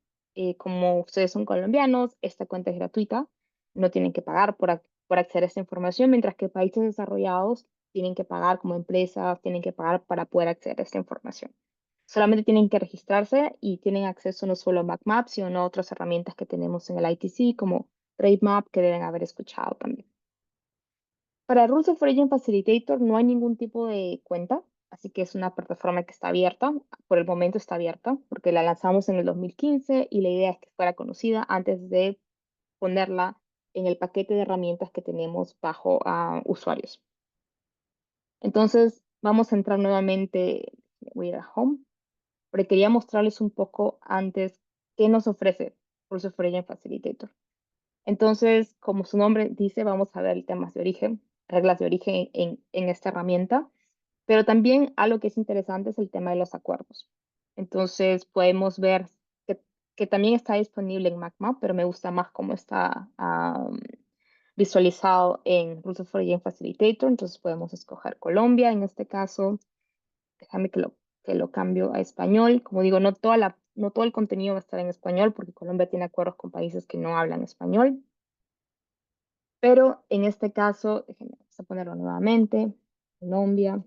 Como ustedes son colombianos, esta cuenta es gratuita. No tienen que pagar por acceder a esta información, mientras que países desarrollados tienen que pagar como empresas, tienen que pagar para poder acceder a esta información. Solamente tienen que registrarse y tienen acceso no solo a MacMap, sino a otras herramientas que tenemos en el ITC, como TradeMap, que deben haber escuchado también. Para Rules of Origin Facilitator no hay ningún tipo de cuenta, así que es una plataforma que está abierta. Por el momento está abierta porque la lanzamos en el 2015 y la idea es que fuera conocida antes de ponerla en el paquete de herramientas que tenemos bajo usuarios. Entonces, vamos a entrar nuevamente, voy a ir a Home, porque quería mostrarles un poco antes qué nos ofrece Rules of Origin Facilitator. Entonces, como su nombre dice, vamos a ver temas de origen, reglas de origen en esta herramienta, pero también algo que es interesante es el tema de los acuerdos. Entonces, podemos ver que también está disponible en MacMap, pero me gusta más cómo está visualizado en Rules of Origin Facilitator. Entonces, podemos escoger Colombia en este caso. Déjame que lo cambio a español. Como digo, no todo el contenido va a estar en español porque Colombia tiene acuerdos con países que no hablan español. Pero en este caso, déjenme vamos a ponerlo nuevamente, Colombia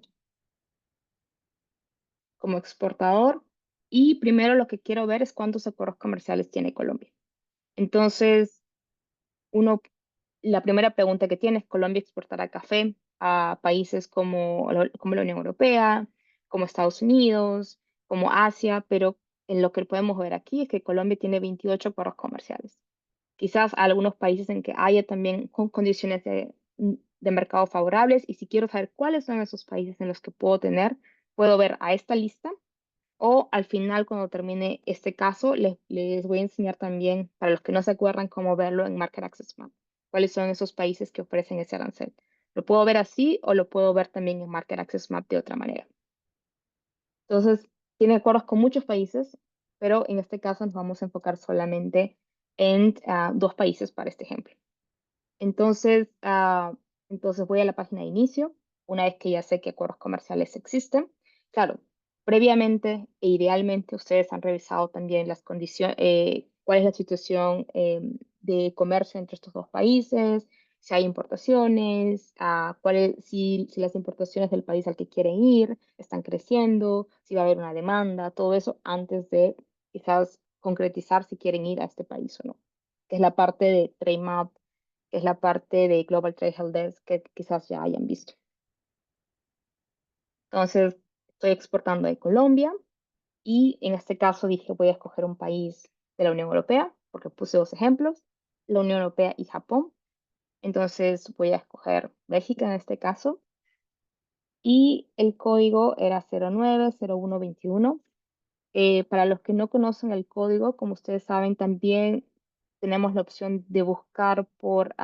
como exportador. Y primero lo que quiero ver es cuántos acuerdos comerciales tiene Colombia. Entonces, la primera pregunta que tiene es, ¿Colombia exportará café a países como la Unión Europea, como Estados Unidos, como Asia? Pero en lo que podemos ver aquí es que Colombia tiene 28 acuerdos comerciales. Quizás algunos países en que haya también condiciones de mercado favorables, y si quiero saber cuáles son esos países en los que puedo ver a esta lista, o al final cuando termine este caso les voy a enseñar también, para los que no se acuerdan, cómo verlo en Market Access Map, cuáles son esos países que ofrecen ese arancel. Lo puedo ver así o lo puedo ver también en Market Access Map de otra manera. Entonces, tiene acuerdos con muchos países, pero en este caso nos vamos a enfocar solamente en 2 países para este ejemplo. Entonces, voy a la página de inicio, una vez que ya sé qué acuerdos comerciales existen. Claro, previamente e idealmente ustedes han revisado también las condiciones, cuál es la situación de comercio entre estos 2 países, si hay importaciones, si las importaciones del país al que quieren ir están creciendo, si va a haber una demanda, todo eso antes de quizás concretizar si quieren ir a este país o no, que es la parte de Trade Map, que es la parte de Global Trade Help Desk que quizás ya hayan visto. Entonces, estoy exportando de Colombia y en este caso dije voy a escoger un país de la Unión Europea, porque puse dos ejemplos, la Unión Europea y Japón. Entonces voy a escoger Bélgica en este caso y el código era 090121. Para los que no conocen el código, como ustedes saben, también tenemos la opción de buscar por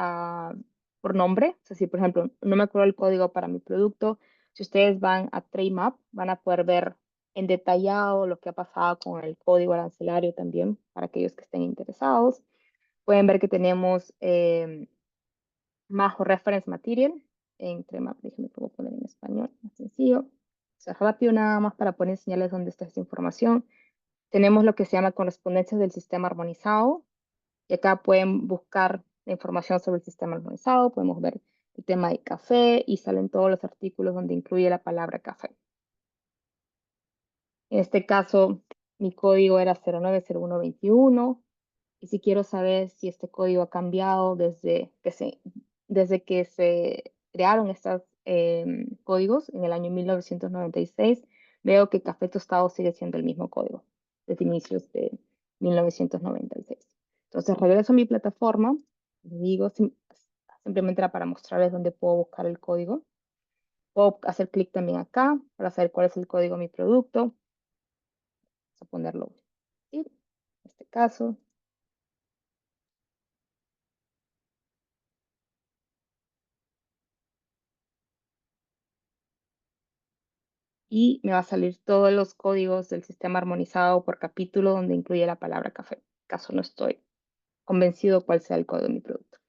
nombre. O sea, si por ejemplo no me acuerdo el código para mi producto, si ustedes van a TradeMap, van a poder ver en detallado lo que ha pasado con el código arancelario también, para aquellos que estén interesados. Pueden ver que tenemos Majo Reference Material en TradeMap. Déjenme cómo poner en español, más sencillo. O sea, rápido nada más para poder enseñarles dónde está esta información. Tenemos lo que se llama correspondencias del sistema armonizado. Y acá pueden buscar la información sobre el sistema armonizado. Podemos ver el tema de café y salen todos los artículos donde incluye la palabra café. En este caso, mi código era 090121. Y si quiero saber si este código ha cambiado desde que se crearon estos códigos en el año 1996, veo que café tostado sigue siendo el mismo código desde inicios de 1996. Entonces regreso a mi plataforma, digo, simplemente era para mostrarles dónde puedo buscar el código. Puedo hacer clic también acá para saber cuál es el código de mi producto. Vamos a ponerlo aquí, en este caso. Y me va a salir todos los códigos del sistema armonizado por capítulo donde incluye la palabra café, en caso no estoy convencido cuál sea el código de mi producto.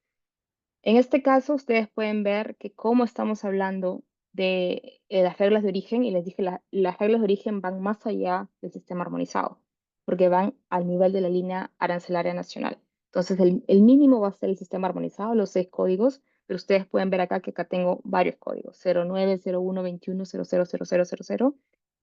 En este caso, ustedes pueden ver que como estamos hablando de las reglas de origen, y les dije, las reglas de origen van más allá del sistema armonizado, porque van al nivel de la línea arancelaria nacional. Entonces, el mínimo va a ser el sistema armonizado, los 6 códigos, pero ustedes pueden ver acá que acá tengo varios códigos, 09, 01, 21, 00, 00,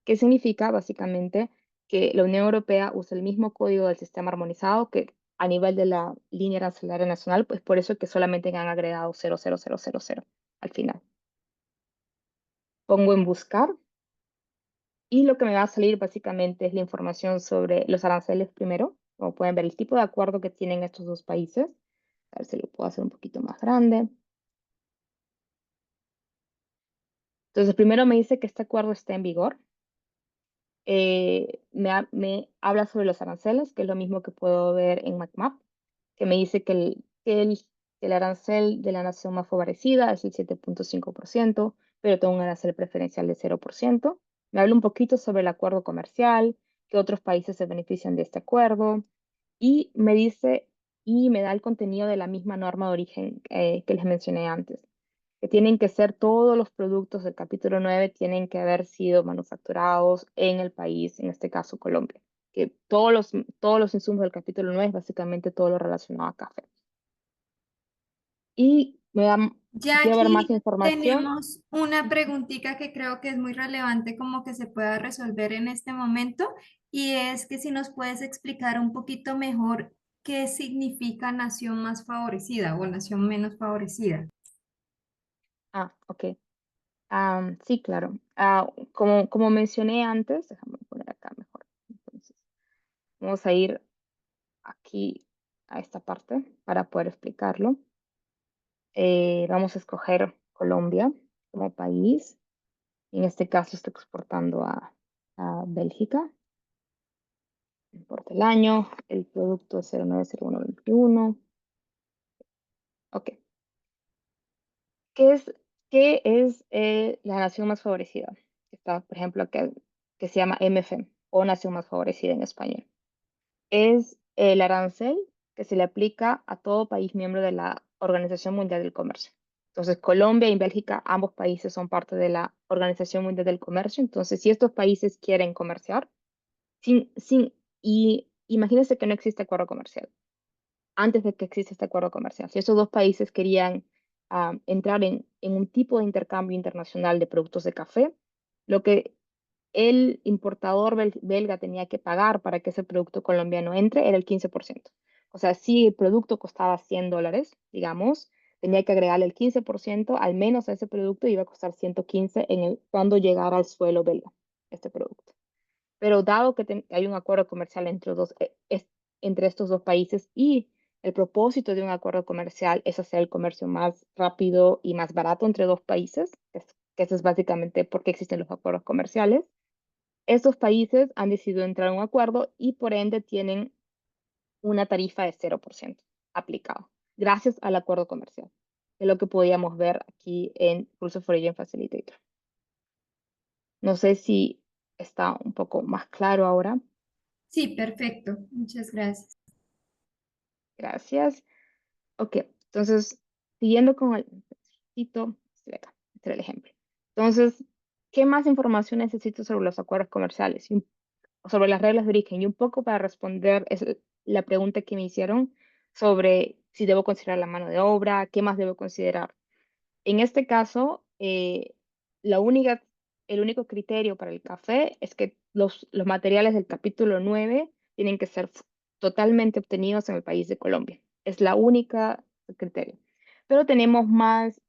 que significa básicamente que la Unión Europea usa el mismo código del sistema armonizado que a nivel de la línea arancelaria nacional, pues por eso es que solamente han agregado 00000 al final. Pongo en buscar y lo que me va a salir básicamente es la información sobre los aranceles primero. Como pueden ver, el tipo de acuerdo que tienen estos dos países. A ver si lo puedo hacer un poquito más grande. Entonces, primero me dice que este acuerdo está en vigor. Me habla sobre los aranceles, que es lo mismo que puedo ver en MacMap, que me dice que el arancel de la nación más favorecida es el 7.5%, pero tengo un arancel preferencial de 0%. Me habla un poquito sobre el acuerdo comercial, que otros países se benefician de este acuerdo, y me dice, y me da el contenido de la misma norma de origen que les mencioné antes, que tienen que ser todos los productos del capítulo 9, tienen que haber sido manufacturados en el país, en este caso Colombia. Que todos los insumos del capítulo 9 es básicamente todo lo relacionado a café. Y si Ya quiero ver más aquí información, tenemos una preguntita que creo que es muy relevante como que se pueda resolver en este momento y es que si nos puedes explicar un poquito mejor qué significa nación más favorecida o nación menos favorecida. ok. Sí, claro. Como mencioné antes, déjame poner acá mejor. Entonces, vamos a ir aquí a esta parte para poder explicarlo. Vamos a escoger Colombia como país. En este caso estoy exportando a Bélgica. Importa el año, el producto es 090121. Ok. ¿Qué es la nación más favorecida? Está, por ejemplo, que se llama MFM o nación más favorecida en español. Es el arancel que se le aplica a todo país miembro de la Organización Mundial del Comercio. Entonces, Colombia y Bélgica, ambos países son parte de la Organización Mundial del Comercio. Entonces, si estos países quieren comerciar, y imagínense que no existe acuerdo comercial. Antes de que exista este acuerdo comercial, si esos dos países querían entrar en un tipo de intercambio internacional de productos de café, lo que el importador belga tenía que pagar para que ese producto colombiano entre era el 15%. O sea, si el producto costaba $100, digamos, tenía que agregarle el 15% al menos a ese producto y iba a costar 115 cuando llegara al suelo belga este producto. Pero dado que hay un acuerdo comercial entre estos dos países y el propósito de un acuerdo comercial es hacer el comercio más rápido y más barato entre dos países, que eso es básicamente por qué existen los acuerdos comerciales, estos países han decidido entrar en un acuerdo y por ende tienen una tarifa de 0% aplicado, gracias al acuerdo comercial, que es lo que podíamos ver aquí en Rules of Origin Facilitator. No sé si está un poco más claro ahora. Sí, perfecto. Muchas gracias. Gracias. Ok, entonces, siguiendo con el necesito, estoy acá, este era el ejemplo. Entonces, ¿qué más información necesito sobre los acuerdos comerciales? Sobre las reglas de origen y un poco para responder la pregunta que me hicieron sobre si debo considerar la mano de obra, qué más debo considerar. En este caso, el único criterio para el café es que los materiales del capítulo 9 tienen que ser totalmente obtenidos en el país de Colombia. Es la única criterio. Pero tenemos más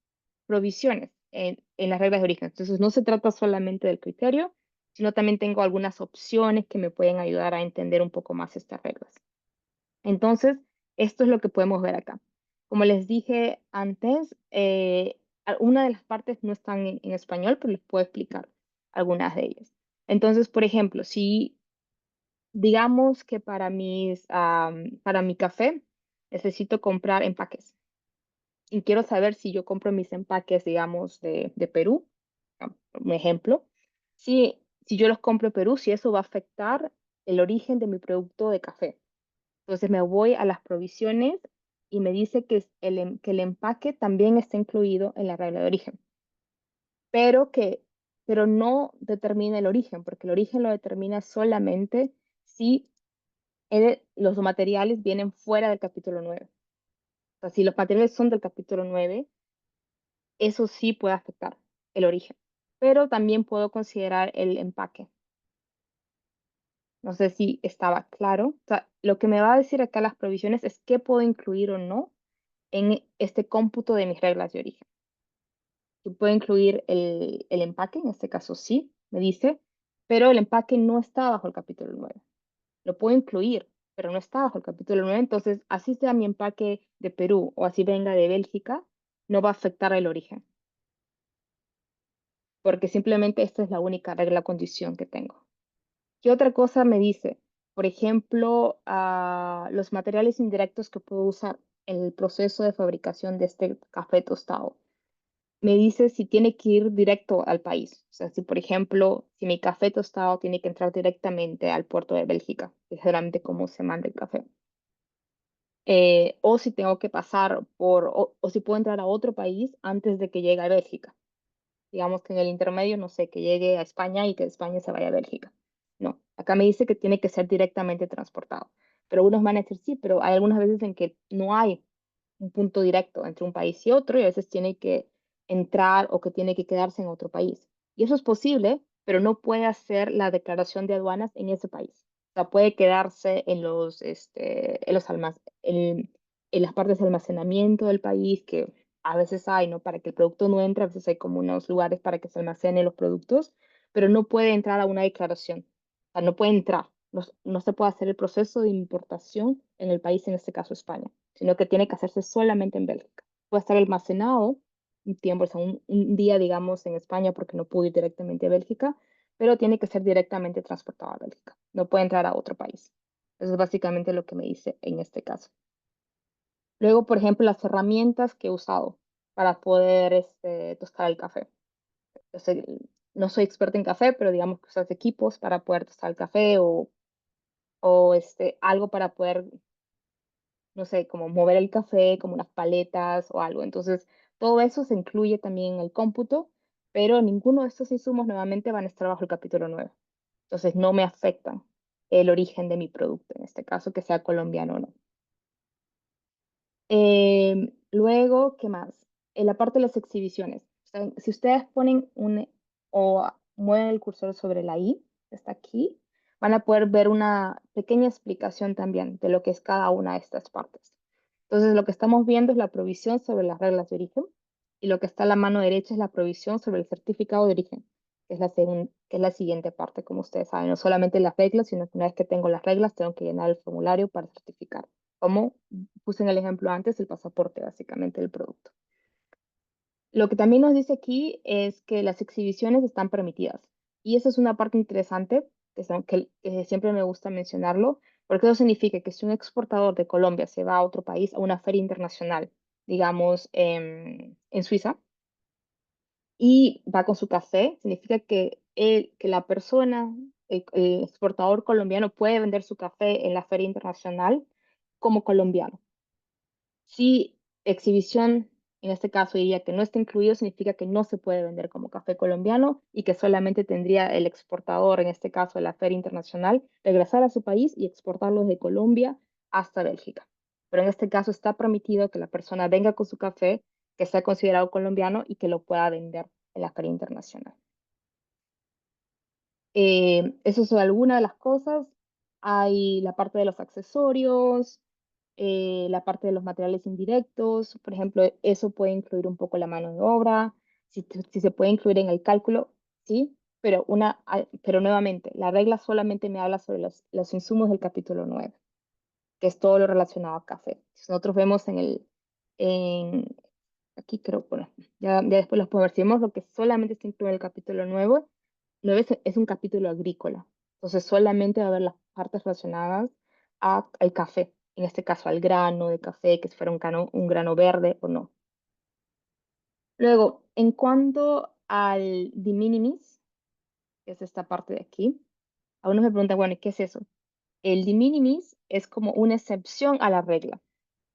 provisiones en las reglas de origen. Entonces, no se trata solamente del criterio, sino también tengo algunas opciones que me pueden ayudar a entender un poco más estas reglas. Entonces, esto es lo que podemos ver acá. Como les dije antes, una de las partes no están en español, pero les puedo explicar algunas de ellas. Entonces, por ejemplo, si digamos que para mi café necesito comprar empaques y quiero saber si yo compro mis empaques, digamos, de Perú, un ejemplo, si yo los compro en Perú, si eso va a afectar el origen de mi producto de café. Entonces me voy a las provisiones y me dice que el empaque también está incluido en la regla de origen, pero pero no determina el origen, porque el origen lo determina solamente si los materiales vienen fuera del capítulo 9. O sea, si los materiales son del capítulo 9, eso sí puede afectar el origen, pero también puedo considerar el empaque. No sé si estaba claro. O sea, lo que me va a decir acá las provisiones es qué puedo incluir o no en este cómputo de mis reglas de origen. Si puedo incluir el empaque, en este caso sí, me dice, pero el empaque no está bajo el capítulo 9. Lo puedo incluir, pero no está bajo el capítulo 9. Entonces, así sea mi empaque de Perú o así venga de Bélgica, no va a afectar el origen, porque simplemente esta es la única regla condición que tengo. ¿Qué otra cosa me dice? Por ejemplo, los materiales indirectos que puedo usar en el proceso de fabricación de este café tostado. Me dice si tiene que ir directo al país. O sea, si por ejemplo, si mi café tostado tiene que entrar directamente al puerto de Bélgica, que es generalmente cómo se manda el café. O si tengo que pasar o si puedo entrar a otro país antes de que llegue a Bélgica. Digamos que en el intermedio, no sé, que llegue a España y que de España se vaya a Bélgica. No, acá me dice que tiene que ser directamente transportado. Pero unos van a decir sí, pero hay algunas veces en que no hay un punto directo entre un país y otro y a veces tiene que entrar o que tiene que quedarse en otro país. Y eso es posible, pero no puede hacer la declaración de aduanas en ese país. O sea, puede quedarse en las partes de almacenamiento del país que a veces hay, ¿no? Para que el producto no entre, a veces hay como unos lugares para que se almacenen los productos, pero no puede entrar a una declaración. O sea, no puede entrar. No se puede hacer el proceso de importación en el país, en este caso España, sino que tiene que hacerse solamente en Bélgica. Puede estar almacenado un tiempo, o sea, un día, digamos, en España porque no pudo ir directamente a Bélgica, pero tiene que ser directamente transportado a Bélgica. No puede entrar a otro país. Eso es básicamente lo que me dice en este caso. Luego, por ejemplo, las herramientas que he usado para poder tostar el café. Yo no soy experta en café, pero digamos que usas equipos para poder tostar el café o algo para poder, no sé, como mover el café, como unas paletas o algo. Entonces, todo eso se incluye también en el cómputo, pero ninguno de estos insumos nuevamente van a estar bajo el capítulo 9. Entonces, no me afectan el origen de mi producto, en este caso, que sea colombiano o no. Luego, ¿qué más? en la parte de las exhibiciones. O sea, si ustedes ponen o mueven el cursor sobre la I, que está aquí, van a poder ver una pequeña explicación también de lo que es cada una de estas partes. Entonces, lo que estamos viendo es la provisión sobre las reglas de origen y lo que está a la mano derecha es la provisión sobre el certificado de origen, que es que es la siguiente parte, como ustedes saben. No solamente las reglas, sino que una vez que tengo las reglas, tengo que llenar el formulario para certificar. Como puse en el ejemplo antes, el pasaporte, básicamente, del producto. Lo que también nos dice aquí es que las exhibiciones están permitidas. Y esa es una parte interesante, que siempre me gusta mencionarlo, porque eso significa que si un exportador de Colombia se va a otro país, a una feria internacional, digamos en Suiza, y va con su café, significa que la persona, el exportador colombiano, puede vender su café en la feria internacional como colombiano. Si exhibición, en este caso diría que no está incluido, significa que no se puede vender como café colombiano y que solamente tendría el exportador, en este caso de la Feria Internacional, regresar a su país y exportarlo de Colombia hasta Bélgica. Pero en este caso está permitido que la persona venga con su café, que sea considerado colombiano y que lo pueda vender en la Feria Internacional. Eso son algunas de las cosas. Hay la parte de los accesorios, la parte de los materiales indirectos, por ejemplo, eso puede incluir un poco la mano de obra, si se puede incluir en el cálculo, sí, pero, pero nuevamente, la regla solamente me habla sobre los insumos del capítulo 9, que es todo lo relacionado a café. Si nosotros vemos en, aquí creo, bueno, ya después los podemos ver, si vemos lo que solamente está incluido en el capítulo 9 es un capítulo agrícola. Entonces solamente va a haber las partes relacionadas al café, en este caso al grano de café, que si fuera un grano verde o no. Luego, en cuanto al de minimis, que es esta parte de aquí, algunos me preguntan, bueno, ¿y qué es eso? El de minimis es como una excepción a la regla.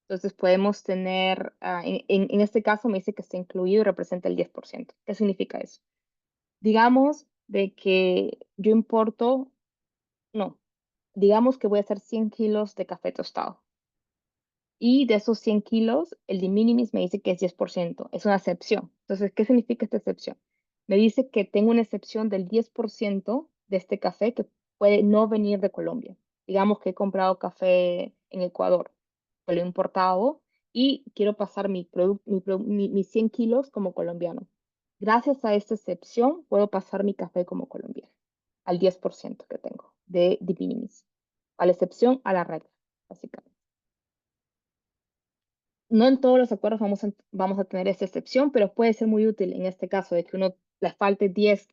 Entonces podemos tener, en este caso me dice que está incluido y representa el 10%. ¿Qué significa eso? Digamos de que yo importo, no, digamos que voy a hacer 100 kilos de café tostado. Y de esos 100 kilos, el de minimis me dice que es 10%, es una excepción. Entonces, ¿qué significa esta excepción? Me dice que tengo una excepción del 10% de este café que puede no venir de Colombia. Digamos que he comprado café en Ecuador, que lo he importado y quiero pasar mis 100 kilos como colombiano. Gracias a esta excepción, puedo pasar mi café como colombiano, al 10% que tengo de minimis, a la excepción a la regla, básicamente. No en todos los acuerdos vamos a tener esta excepción, pero puede ser muy útil en este caso de que uno le falte 10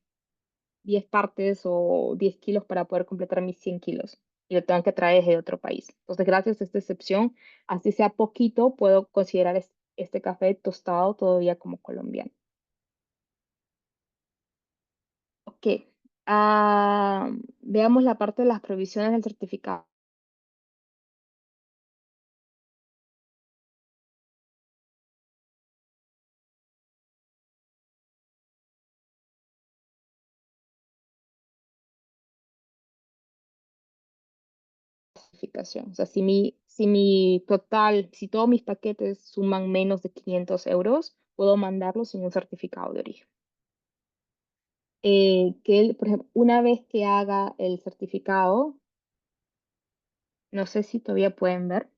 partes o 10 kilos para poder completar mis 100 kilos y lo tengo que traer desde otro país. Entonces, gracias a esta excepción, así sea poquito, puedo considerar este café tostado todavía como colombiano. Ok, veamos la parte de las provisiones del certificado. Certificación. O sea, si todos mis paquetes suman menos de 500 euros, puedo mandarlos sin un certificado de origen. Por ejemplo, una vez que haga el certificado, no sé si todavía pueden ver.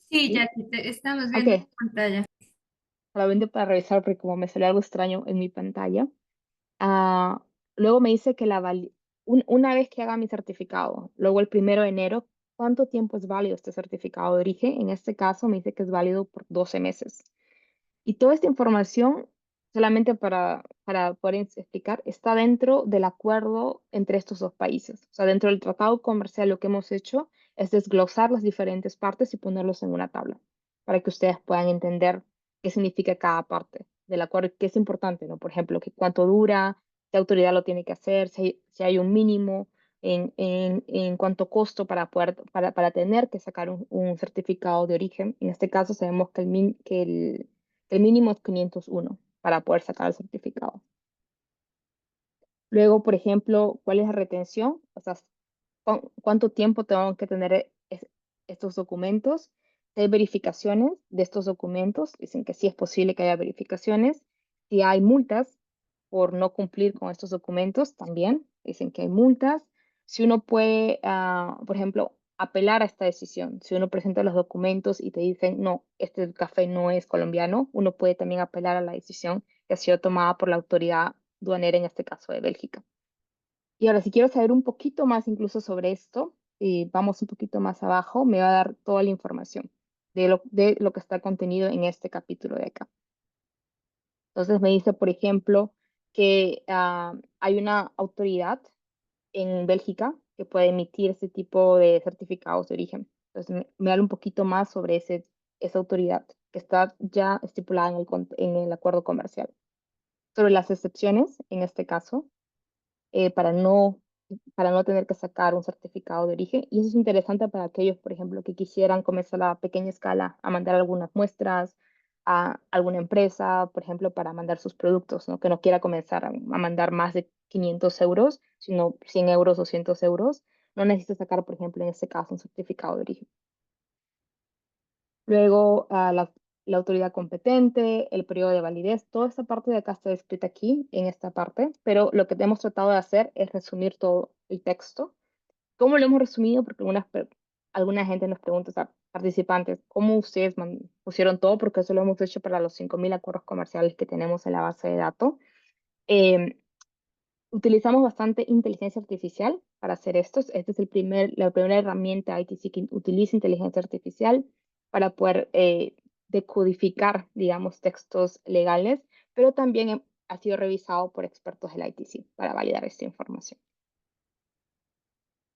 Sí, ya ¿Sí? aquí estamos viendo en Ok, pantalla. solamente para revisar porque como me sale algo extraño en mi pantalla. Ah, luego me dice que una vez que haga mi certificado, luego el 1 de enero, ¿cuánto tiempo es válido este certificado de origen? En este caso me dice que es válido por 12 meses. Y toda esta información, solamente para poder explicar, está dentro del acuerdo entre estos dos países. O sea, dentro del tratado comercial lo que hemos hecho es desglosar las diferentes partes y ponerlos en una tabla para que ustedes puedan entender qué significa cada parte del acuerdo, qué es importante, ¿no? Por ejemplo, que cuánto dura, qué autoridad lo tiene que hacer, si hay un mínimo en cuánto costo para tener que sacar un certificado de origen. En este caso sabemos que el mínimo es 501 para poder sacar el certificado. Luego, por ejemplo, ¿cuál es la retención? O sea, ¿cuánto tiempo tengo que tener estos documentos? si hay verificaciones de estos documentos, dicen que sí es posible que haya verificaciones. Si hay multas por no cumplir con estos documentos, también dicen que hay multas. Si uno puede, por ejemplo, apelar a esta decisión, si uno presenta los documentos y te dicen, no, este café no es colombiano, uno puede también apelar a la decisión que ha sido tomada por la autoridad aduanera, en este caso de Bélgica. Y ahora, si quiero saber un poquito más incluso sobre esto, y vamos un poquito más abajo, me va a dar toda la información de lo que está contenido en este capítulo de acá. Entonces me dice, por ejemplo, que hay una autoridad en Bélgica que puede emitir este tipo de certificados de origen. Entonces me habla un poquito más sobre esa autoridad que está ya estipulada en el acuerdo comercial. Sobre las excepciones, en este caso, para no tener que sacar un certificado de origen. Y eso es interesante para aquellos, por ejemplo, que quisieran comenzar a pequeña escala a mandar algunas muestras a alguna empresa, por ejemplo, para mandar sus productos, ¿no? Que no quiera comenzar a mandar más de 500 euros, sino 100 euros, 200 euros. No necesita sacar, por ejemplo, en este caso, un certificado de origen. Luego, la autoridad competente, el periodo de validez, toda esta parte de acá está escrita aquí, en esta parte, pero lo que hemos tratado de hacer es resumir todo el texto. ¿Cómo lo hemos resumido? Porque alguna gente nos pregunta, o sea, participantes, ¿cómo ustedes pusieron todo? Porque eso lo hemos hecho para los 5.000 acuerdos comerciales que tenemos en la base de datos. Eh, Utilizamos bastante inteligencia artificial para hacer esto. Esta es la primera herramienta ITC que utiliza inteligencia artificial para poder decodificar, digamos, textos legales, pero también ha sido revisado por expertos del ITC para validar esta información.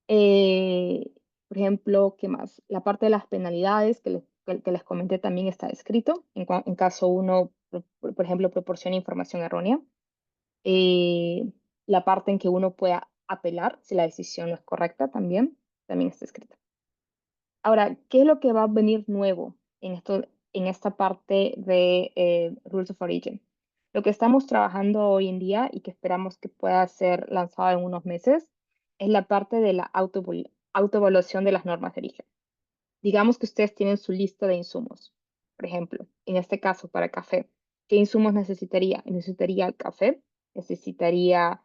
Por ejemplo, ¿qué más? La parte de las penalidades que les comenté también está escrito en caso uno, por ejemplo, proporcione información errónea. La parte en que uno pueda apelar si la decisión no es correcta también está escrita. Ahora, ¿qué es lo que va a venir nuevo en esta parte de Rules of Origin? Lo que estamos trabajando hoy en día y que esperamos que pueda ser lanzado en unos meses es la parte de la autoevaluación de las normas de origen. Digamos que ustedes tienen su lista de insumos. Por ejemplo, en este caso para café, ¿qué insumos necesitaría? Necesitaría el café, necesitaría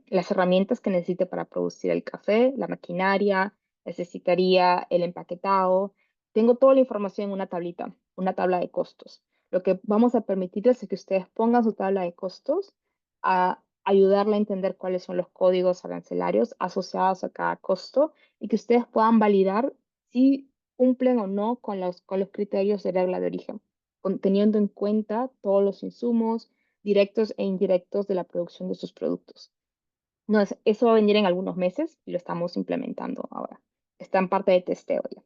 las herramientas que necesite para producir el café, la maquinaria, necesitaría el empaquetado. Tengo toda la información en una tablita, una tabla de costos. Lo que vamos a permitirles es que ustedes pongan su tabla de costos, a ayudarle a entender cuáles son los códigos arancelarios asociados a cada costo y que ustedes puedan validar si cumplen o no con los criterios de regla de origen, teniendo en cuenta todos los insumos directos e indirectos de la producción de sus productos. No, eso va a venir en algunos meses y lo estamos implementando ahora. Está en parte de testeo ya.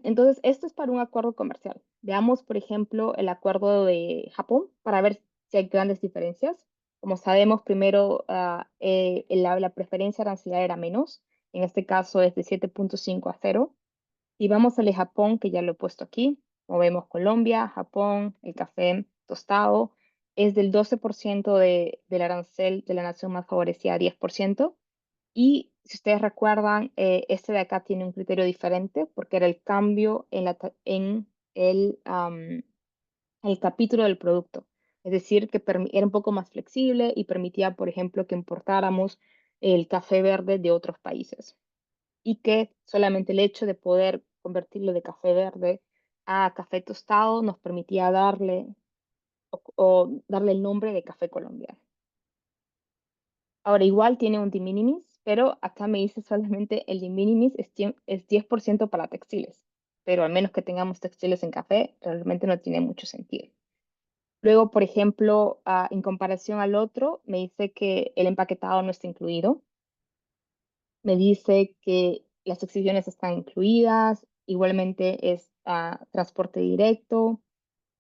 Entonces, esto es para un acuerdo comercial. Veamos, por ejemplo, el acuerdo de Japón para ver si hay grandes diferencias. Como sabemos, primero la preferencia arancelaria era menos. En este caso es de 7.5 a 0. Y vamos al de Japón, que ya lo he puesto aquí. Como vemos, Colombia, Japón, el café tostado es del 12% del arancel de la nación más favorecida a 10%. Y si ustedes recuerdan, este de acá tiene un criterio diferente porque era el cambio en el capítulo del producto. Es decir, que era un poco más flexible y permitía, por ejemplo, que importáramos el café verde de otros países. Y que solamente el hecho de poder convertirlo de café verde a café tostado nos permitía darle darle el nombre de café colombiano. Ahora igual tiene un de minimis, pero acá me dice solamente el de minimis es 10% para textiles, pero al menos que tengamos textiles en café, realmente no tiene mucho sentido. Luego, por ejemplo, en comparación al otro, me dice que el empaquetado no está incluido. Me dice que las exhibiciones están incluidas, igualmente es transporte directo.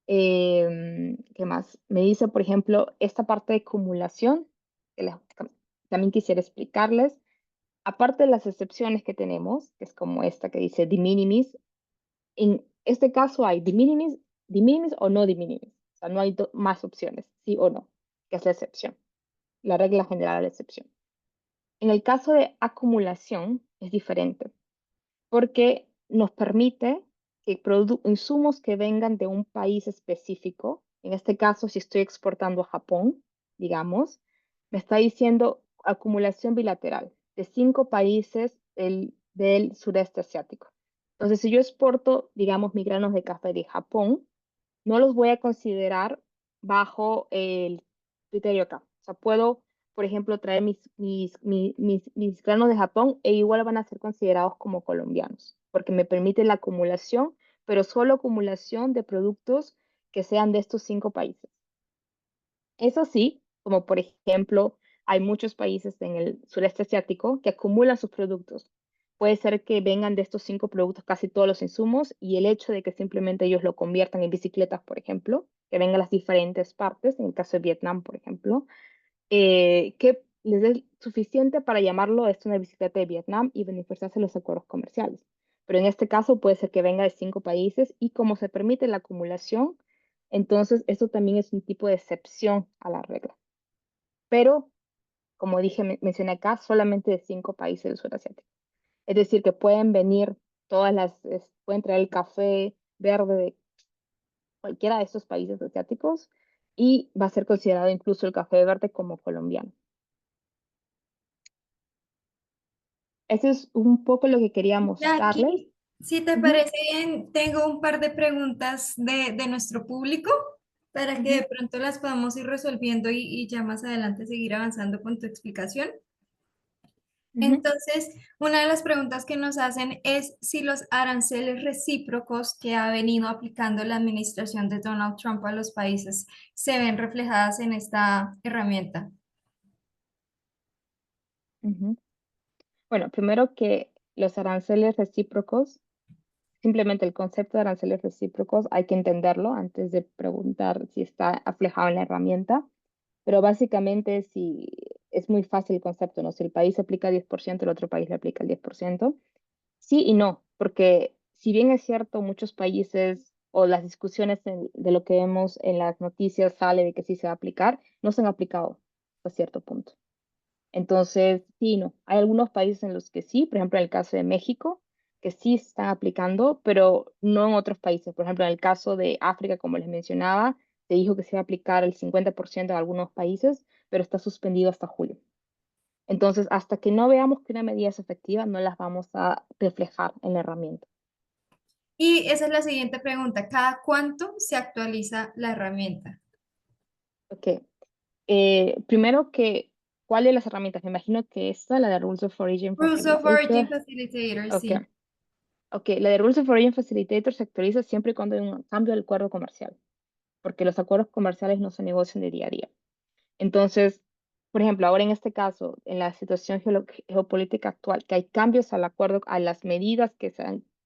¿Qué más? Me dice, por ejemplo, esta parte de acumulación, que también quisiera explicarles. Aparte de las excepciones que tenemos, que es como esta que dice de minimis, en este caso hay de minimis o no de minimis. O sea, no hay más opciones, sí o no, que es la excepción. La regla general de la excepción. En el caso de acumulación, es diferente, porque nos permite que insumos que vengan de un país específico, en este caso, si estoy exportando a Japón, digamos, me está diciendo acumulación bilateral de 5 países del sureste asiático. Entonces, si yo exporto, digamos, mis granos de café de Japón, no los voy a considerar bajo el criterio acá. O sea, puedo, por ejemplo, traer mis granos de Japón e igual van a ser considerados como colombianos, porque me permite la acumulación, pero solo acumulación de productos que sean de estos 5 países. Eso sí, como por ejemplo, hay muchos países en el sureste asiático que acumulan sus productos. Puede ser que vengan de estos 5 productos casi todos los insumos y el hecho de que simplemente ellos lo conviertan en bicicletas, por ejemplo, que vengan las diferentes partes, en el caso de Vietnam, por ejemplo, que les dé suficiente para llamarlo esto una bicicleta de Vietnam y beneficiarse de los acuerdos comerciales. Pero en este caso puede ser que venga de 5 países y como se permite la acumulación, entonces esto también es un tipo de excepción a la regla. Pero, como dije, mencioné acá, solamente de 5 países del sur asiático. Es decir, que pueden venir pueden traer el café verde de cualquiera de estos países asiáticos y va a ser considerado incluso el café verde como colombiano. Eso es un poco lo que quería mostrarles. Jackie, si te Ujú, parece bien, tengo un par de preguntas de nuestro público para que ujú, de pronto las podamos ir resolviendo y ya más adelante seguir avanzando con tu explicación. ujú. Entonces, una de las preguntas que nos hacen es si los aranceles recíprocos que ha venido aplicando la administración de Donald Trump a los países se ven reflejadas en esta herramienta. Ujú. Bueno, primero que los aranceles recíprocos, simplemente el concepto de aranceles recíprocos hay que entenderlo antes de preguntar si está reflejado en la herramienta, pero básicamente si es muy fácil el concepto, ¿no? Si el país aplica 10%, el otro país le aplica el 10%. Sí y no, porque si bien es cierto, muchos países o las discusiones de lo que vemos en las noticias sale de que sí se va a aplicar, no se han aplicado a cierto punto. Entonces, sí, no. Hay algunos países en los que sí, por ejemplo, en el caso de México, que sí están aplicando, pero no en otros países. Por ejemplo, en el caso de África, como les mencionaba, se dijo que se iba a aplicar el 50% en algunos países, pero está suspendido hasta julio. Entonces, hasta que no veamos que una medida es efectiva, no las vamos a reflejar en la herramienta. Y esa es la siguiente pregunta. ¿Cada cuánto se actualiza la herramienta? Ok. Primero que, ¿cuál de las herramientas? Me imagino que esta, la de Rules of Origin Rules of Origin Facilitator. Facilitator, Ok. sí. Ok, la de Rules of Origin Facilitator se actualiza siempre y cuando hay un cambio del acuerdo comercial, porque los acuerdos comerciales no se negocian de día a día. Entonces, por ejemplo, ahora en este caso, en la situación geopolítica actual, que hay cambios al acuerdo, a las medidas que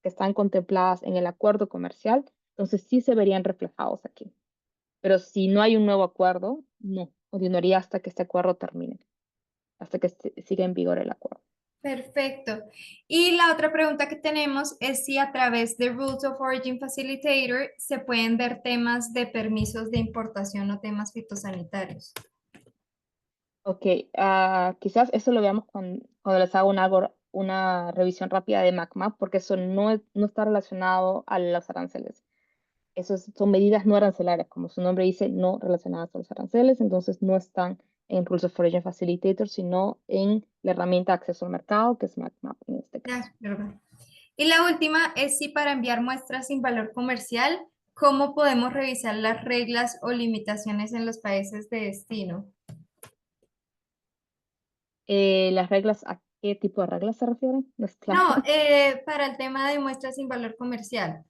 están contempladas en el acuerdo comercial, entonces sí se verían reflejados aquí. Pero si no hay un nuevo acuerdo, no, continuaría hasta que este acuerdo termine, hasta que siga en vigor el acuerdo. Perfecto. Y la otra pregunta que tenemos es si a través de Rules of Origin Facilitator se pueden ver temas de permisos de importación o temas fitosanitarios. Ok, quizás eso lo veamos cuando les hago una revisión rápida de MACMAP, porque eso no está relacionado a los aranceles. Son medidas no arancelarias, como su nombre dice, no relacionadas a los aranceles, entonces no están en Rules of Origin Facilitator, sino en la herramienta de acceso al mercado, que es MACMAP en este De caso. acuerdo. Y la última es si para enviar muestras sin valor comercial, ¿cómo podemos revisar las reglas o limitaciones en los países de destino? Las reglas, ¿a qué tipo de reglas se refieren? No es claro. No, para el tema de muestras sin valor comercial.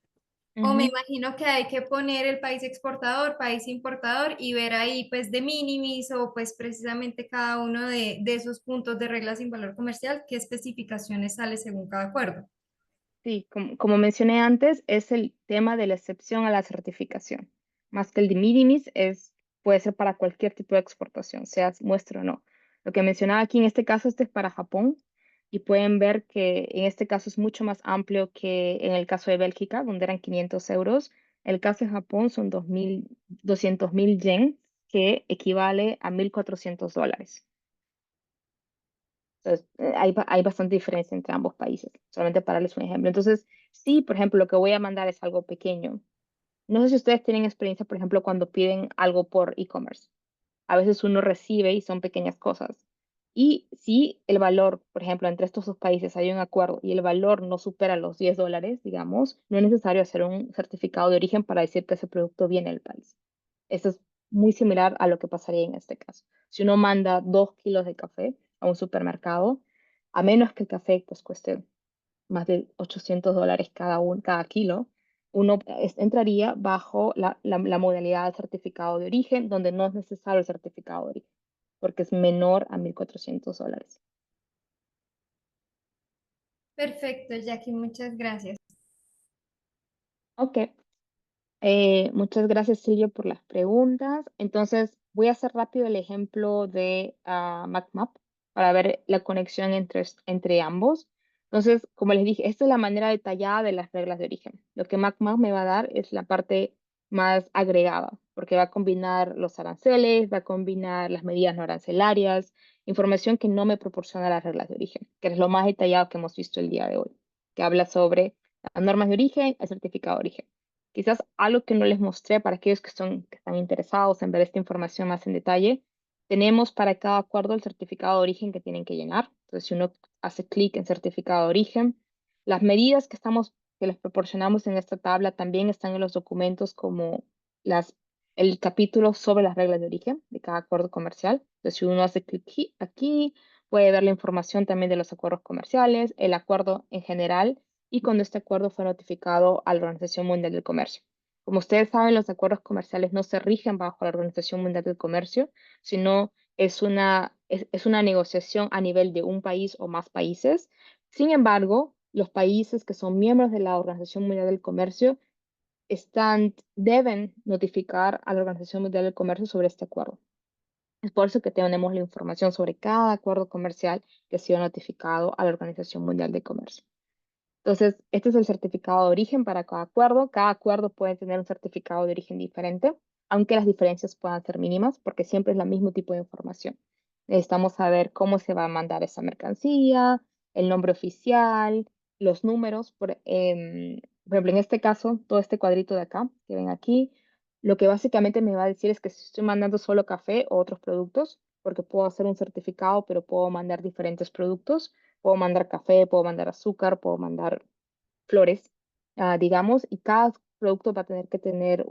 O me Ujú. imagino que hay que poner el país exportador, país importador y ver ahí pues de minimis o pues precisamente cada uno de esos puntos de reglas sin valor comercial, qué especificaciones sale según cada acuerdo. Sí, como mencioné antes, es el tema de la excepción a la certificación. Más que el de minimis, puede ser para cualquier tipo de exportación, sea muestra o no. Lo que mencionaba aquí en este caso, este es para Japón, y pueden ver que en este caso es mucho más amplio que en el caso de Bélgica, donde eran 500 euros. El caso de Japón son 200.000 yen, que equivale a $1.400. Entonces, hay bastante diferencia entre ambos países, solamente para darles un ejemplo. Entonces, sí, por ejemplo, lo que voy a mandar es algo pequeño. No sé si ustedes tienen experiencia, por ejemplo, cuando piden algo por e-commerce. A veces uno recibe y son pequeñas cosas. Y si el valor, por ejemplo, entre estos dos países hay un acuerdo y el valor no supera los $10, digamos, no es necesario hacer un certificado de origen para decir que ese producto viene del país. Esto es muy similar a lo que pasaría en este caso. Si uno manda 2 kilos de café a un supermercado, a menos que el café pues, cueste más de $800 cada kilo, uno entraría bajo la modalidad de certificado de origen, donde no es necesario el certificado de origen, porque es menor a $1,400. Perfecto, Jackie, muchas gracias. Ok, muchas gracias Silvio por las preguntas. Entonces, voy a hacer rápido el ejemplo de MacMap para ver la conexión entre ambos. Entonces, como les dije, esta es la manera detallada de las reglas de origen. Lo que MacMap me va a dar es la parte más agregada, porque va a combinar los aranceles, va a combinar las medidas no arancelarias, información que no me proporciona las reglas de origen, que es lo más detallado que hemos visto el día de hoy, que habla sobre las normas de origen, el certificado de origen. Quizás algo que no les mostré para aquellos que están interesados en ver esta información más en detalle, tenemos para cada acuerdo el certificado de origen que tienen que llenar. Entonces, si uno hace clic en certificado de origen, las medidas que les proporcionamos en esta tabla también están en los documentos como el capítulo sobre las reglas de origen de cada acuerdo comercial. Entonces, si uno hace clic aquí, puede ver la información también de los acuerdos comerciales, el acuerdo en general y cuando este acuerdo fue notificado a la Organización Mundial del Comercio. Como ustedes saben, los acuerdos comerciales no se rigen bajo la Organización Mundial del Comercio, sino es una negociación a nivel de un país o más países. Sin embargo, los países que son miembros de la Organización Mundial del Comercio deben notificar a la Organización Mundial del Comercio sobre este acuerdo. Es por eso que tenemos la información sobre cada acuerdo comercial que ha sido notificado a la Organización Mundial del Comercio. Entonces, este es el certificado de origen para cada acuerdo. Cada acuerdo puede tener un certificado de origen diferente, aunque las diferencias puedan ser mínimas, porque siempre es el mismo tipo de información. Necesitamos saber cómo se va a mandar esa mercancía, el nombre oficial, los números. Por ejemplo, en este caso, todo este cuadrito de acá, que ven aquí, lo que básicamente me va a decir es que si estoy mandando solo café o otros productos, porque puedo hacer un certificado, pero puedo mandar diferentes productos. Puedo mandar café, puedo mandar azúcar, puedo mandar flores, digamos, y cada producto va a tener que tener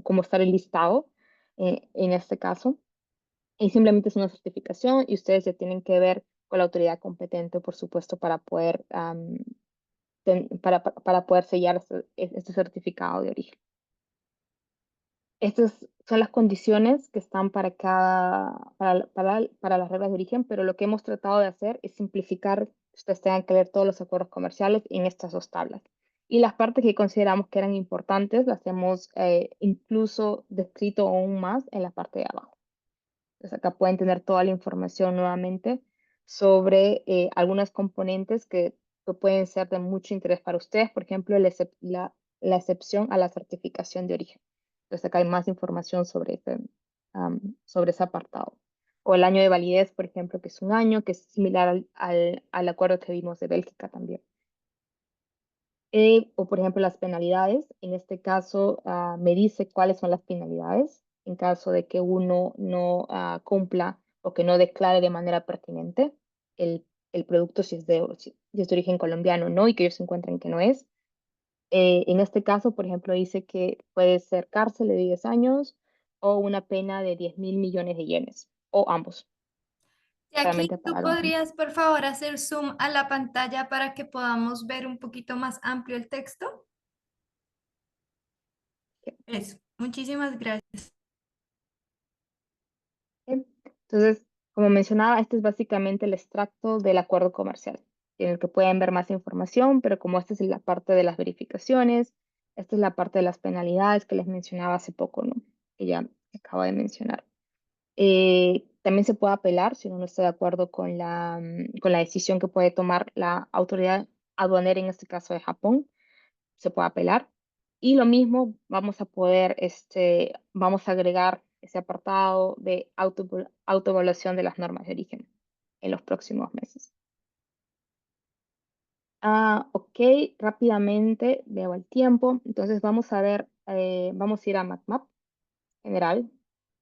como estar enlistado en este caso. Y simplemente es una certificación y ustedes ya tienen que ver con la autoridad competente, por supuesto, para poder sellar este certificado de origen. Estas son las condiciones que están para las reglas de origen, pero lo que hemos tratado de hacer es simplificar que ustedes tengan que leer todos los acuerdos comerciales en estas dos tablas. Y las partes que consideramos que eran importantes las hemos incluso descrito aún más en la parte de abajo. Entonces acá pueden tener toda la información nuevamente sobre algunas componentes que pueden ser de mucho interés para ustedes, por ejemplo, la excepción a la certificación de origen. Entonces acá hay más información sobre ese apartado. O el año de validez, por ejemplo, que es un año, que es similar al acuerdo que vimos de Bélgica también. O por ejemplo las penalidades, en este caso me dice cuáles son las penalidades en caso de que uno no cumpla o que no declare de manera pertinente el producto si es de origen colombiano o no y que ellos se encuentren que no es. En este caso, por ejemplo, dice que puede ser cárcel de 10 años o una pena de 10.000 millones de yenes, o ambos, Jackie, realmente ¿tú para los ambos. podrías, por favor, hacer zoom a la pantalla para que podamos ver un poquito más amplio el texto? Eso, muchísimas gracias. Bien. Entonces, como mencionaba, este es básicamente el extracto del acuerdo comercial, en el que pueden ver más información, pero como esta es la parte de las verificaciones, esta es la parte de las penalidades que les mencionaba hace poco, ¿no? Que ya acabo de mencionar. También se puede apelar si uno no está de acuerdo con la decisión que puede tomar la autoridad aduanera, en este caso de Japón, se puede apelar. Y lo mismo, vamos a agregar ese apartado de autoevaluación de las normas de origen. en los próximos meses. Ok, rápidamente veo el tiempo. Entonces vamos a ver, vamos a ir a MacMap general.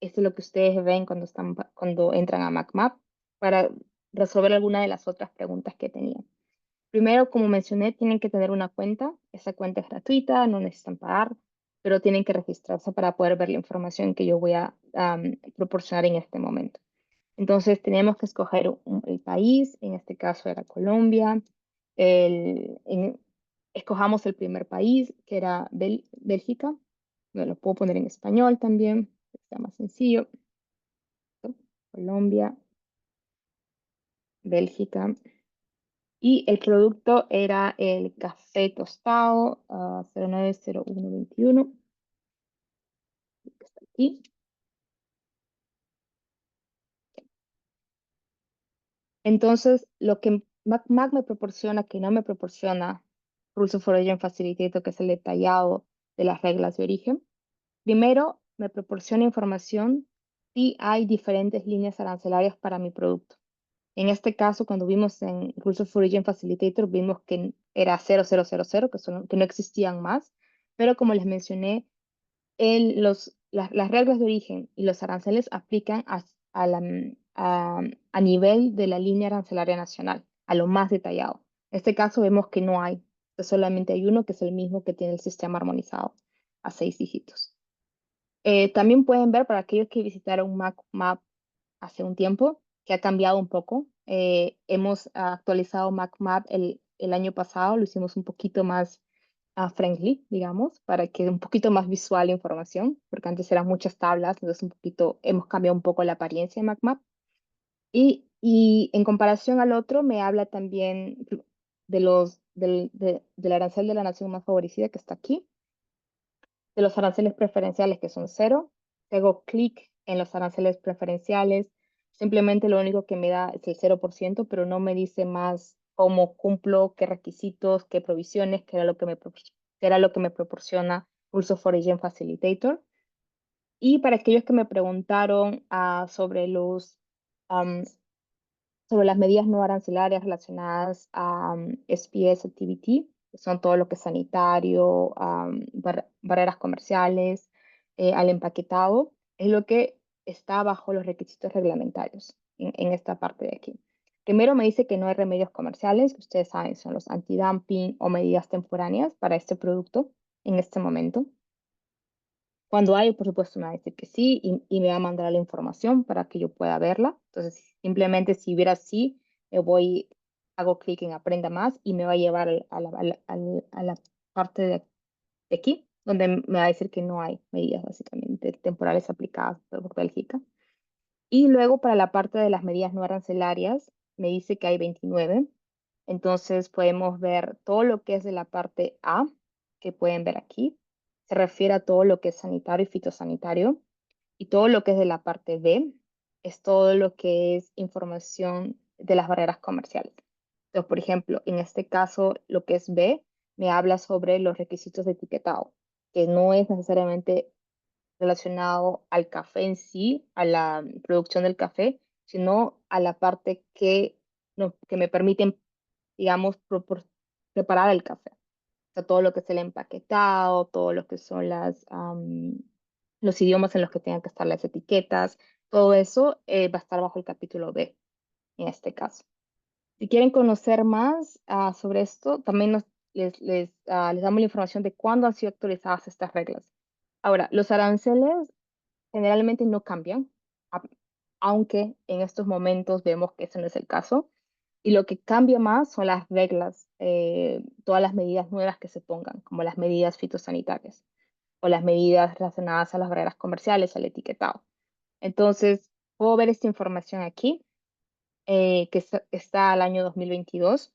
Esto es lo que ustedes ven cuando entran a MacMap para resolver alguna de las otras preguntas que tenían. Primero, como mencioné, tienen que tener una cuenta. Esa cuenta es gratuita, no necesitan pagar, pero tienen que registrarse para poder ver la información que yo voy a proporcionar en este momento. Entonces, tenemos que escoger el país, en este caso era Colombia. Escojamos el primer país, que era Bélgica. Me lo puedo poner en español también, que sea más sencillo. Colombia, Bélgica. Y el producto era el café tostado 090121, que está aquí. Entonces, lo que MacMac me proporciona, que no me proporciona Rules of Origin Facilitator, que es el detallado de las reglas de origen. Primero, me proporciona información si hay diferentes líneas arancelarias para mi producto. En este caso, cuando vimos en Rules of Origin Facilitator, vimos que era 0000, que no existían más, pero como les mencioné, las reglas de origen y los aranceles aplican a nivel de la línea arancelaria nacional, a lo más detallado. En este caso vemos que no hay, que solamente hay uno que es el mismo que tiene el sistema armonizado a 6 dígitos. También pueden ver para aquellos que visitaron MacMap hace un tiempo, que ha cambiado un poco. Hemos actualizado MacMap el año pasado, lo hicimos un poquito más friendly, digamos, para que un poquito más visual la información, porque antes eran muchas tablas, entonces hemos cambiado un poco la apariencia de MacMap. Y en comparación al otro, me habla también del arancel de la nación más favorecida que está aquí, de los aranceles preferenciales que son 0. Hago clic en los aranceles preferenciales, simplemente lo único que me da es el 0%, pero no me dice más cómo cumplo, qué requisitos, qué provisiones, qué era lo que me proporciona Rules of Origin Facilitator. Y para aquellos que me preguntaron sobre las medidas no arancelarias relacionadas a SPS Activity, que son todo lo que es sanitario, barreras comerciales, al empaquetado, es lo que está bajo los requisitos reglamentarios en esta parte de aquí. Primero me dice que no hay remedios comerciales, que ustedes saben son los antidumping o medidas temporáneas para este producto en este momento. Cuando hay, por supuesto, me va a decir que sí y me va a mandar la información para que yo pueda verla. Entonces, simplemente si hubiera sí, hago clic en Aprenda Más y me va a llevar a la parte de aquí, donde me va a decir que no hay medidas básicamente temporales aplicadas por Bélgica. Y luego para la parte de las medidas no arancelarias, me dice que hay 29. Entonces podemos ver todo lo que es de la parte A, que pueden ver aquí. Se refiere a todo lo que es sanitario y fitosanitario. Y todo lo que es de la parte B es todo lo que es información de las barreras comerciales. Entonces, por ejemplo, en este caso, lo que es B me habla sobre los requisitos de etiquetado, que no es necesariamente relacionado al café en sí, a la producción del café, sino a la parte que me permiten, digamos, preparar el café. O sea, todo lo que es el empaquetado, todo lo que son los idiomas en los que tengan que estar las etiquetas, todo eso va a estar bajo el capítulo B en este caso. Si quieren conocer más sobre esto, también les damos la información de cuándo han sido actualizadas estas reglas. Ahora, los aranceles generalmente no cambian, a- aunque en estos momentos vemos que ese no es el caso. Y lo que cambia más son las reglas, todas las medidas nuevas que se pongan, como las medidas fitosanitarias o las medidas relacionadas a las barreras comerciales, al etiquetado. Entonces, puedo ver esta información aquí, que está al año 2022.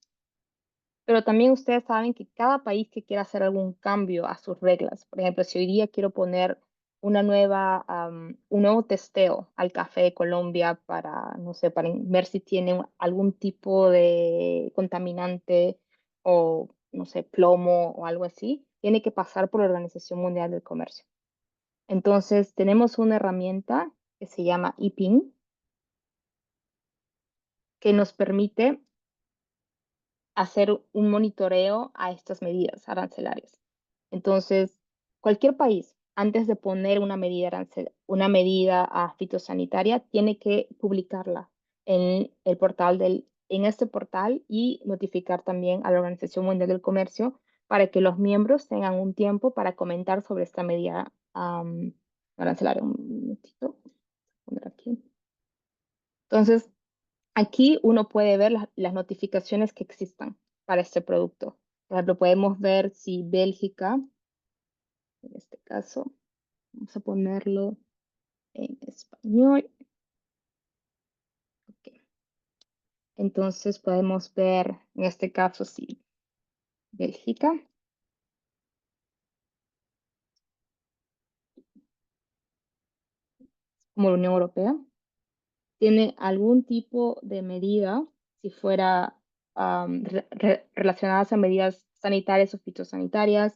Pero también ustedes saben que cada país que quiera hacer algún cambio a sus reglas, por ejemplo, si hoy día quiero poner un nuevo testeo al café de Colombia para, no sé, para ver si tiene algún tipo de contaminante o, no sé, plomo o algo así, tiene que pasar por la Organización Mundial del Comercio. Entonces, tenemos una herramienta que se llama IPIN, que nos permite hacer un monitoreo a estas medidas arancelarias. Entonces, cualquier país, antes de poner una medida fitosanitaria, tiene que publicarla en el en este portal y notificar también a la Organización Mundial del Comercio para que los miembros tengan un tiempo para comentar sobre esta medida arancelaria. Un momentito, voy a poner aquí. Entonces, aquí uno puede ver las notificaciones que existan para este producto. Por ejemplo, podemos ver si Bélgica, en este caso, vamos a ponerlo en español. Ok. Entonces podemos ver, en este caso, si Bélgica como la Unión Europea tiene algún tipo de medida, si fuera relacionadas a medidas sanitarias o fitosanitarias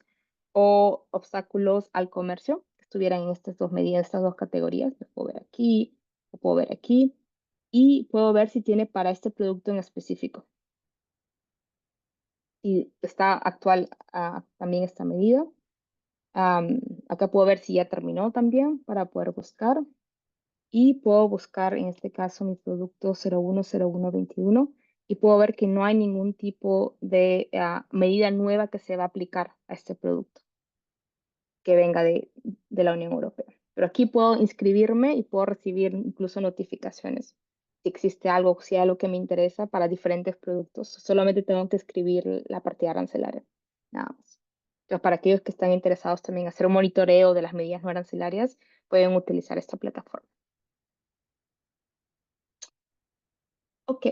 o obstáculos al comercio, que estuvieran en estas dos medidas, estas dos categorías. Lo puedo ver aquí, lo puedo ver aquí, y puedo ver si tiene para este producto en específico. Y está actual también esta medida. Acá puedo ver si ya terminó también para poder buscar. Y puedo buscar en este caso mi producto 010121 y puedo ver que no hay ningún tipo de medida nueva que se va a aplicar a este producto que venga de la Unión Europea. Pero aquí puedo inscribirme y puedo recibir incluso notificaciones si existe algo, si hay algo que me interesa para diferentes productos. Solamente tengo que escribir la partida arancelaria, nada más. Entonces, para aquellos que están interesados también en hacer un monitoreo de las medidas no arancelarias, pueden utilizar esta plataforma. Ok,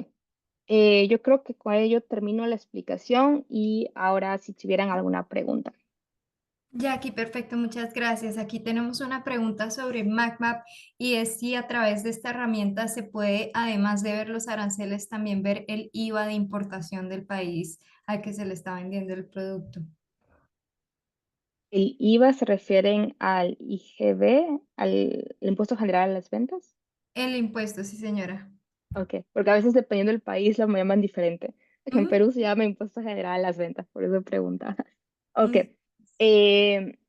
yo creo que con ello termino la explicación y ahora si tuvieran alguna pregunta. Jackie, perfecto, muchas gracias. Aquí tenemos una pregunta sobre MacMap y es si a través de esta herramienta se puede, además de ver los aranceles, también ver el IVA de importación del país al que se le está vendiendo el producto. ¿El IVA se refieren al IGB, al Impuesto General a las Ventas? El impuesto, sí, señora. Ok, porque a veces dependiendo del país lo llaman diferente. En Ujú, Perú se llama Impuesto General a las Ventas, por eso preguntaba. Ok, mm, eh,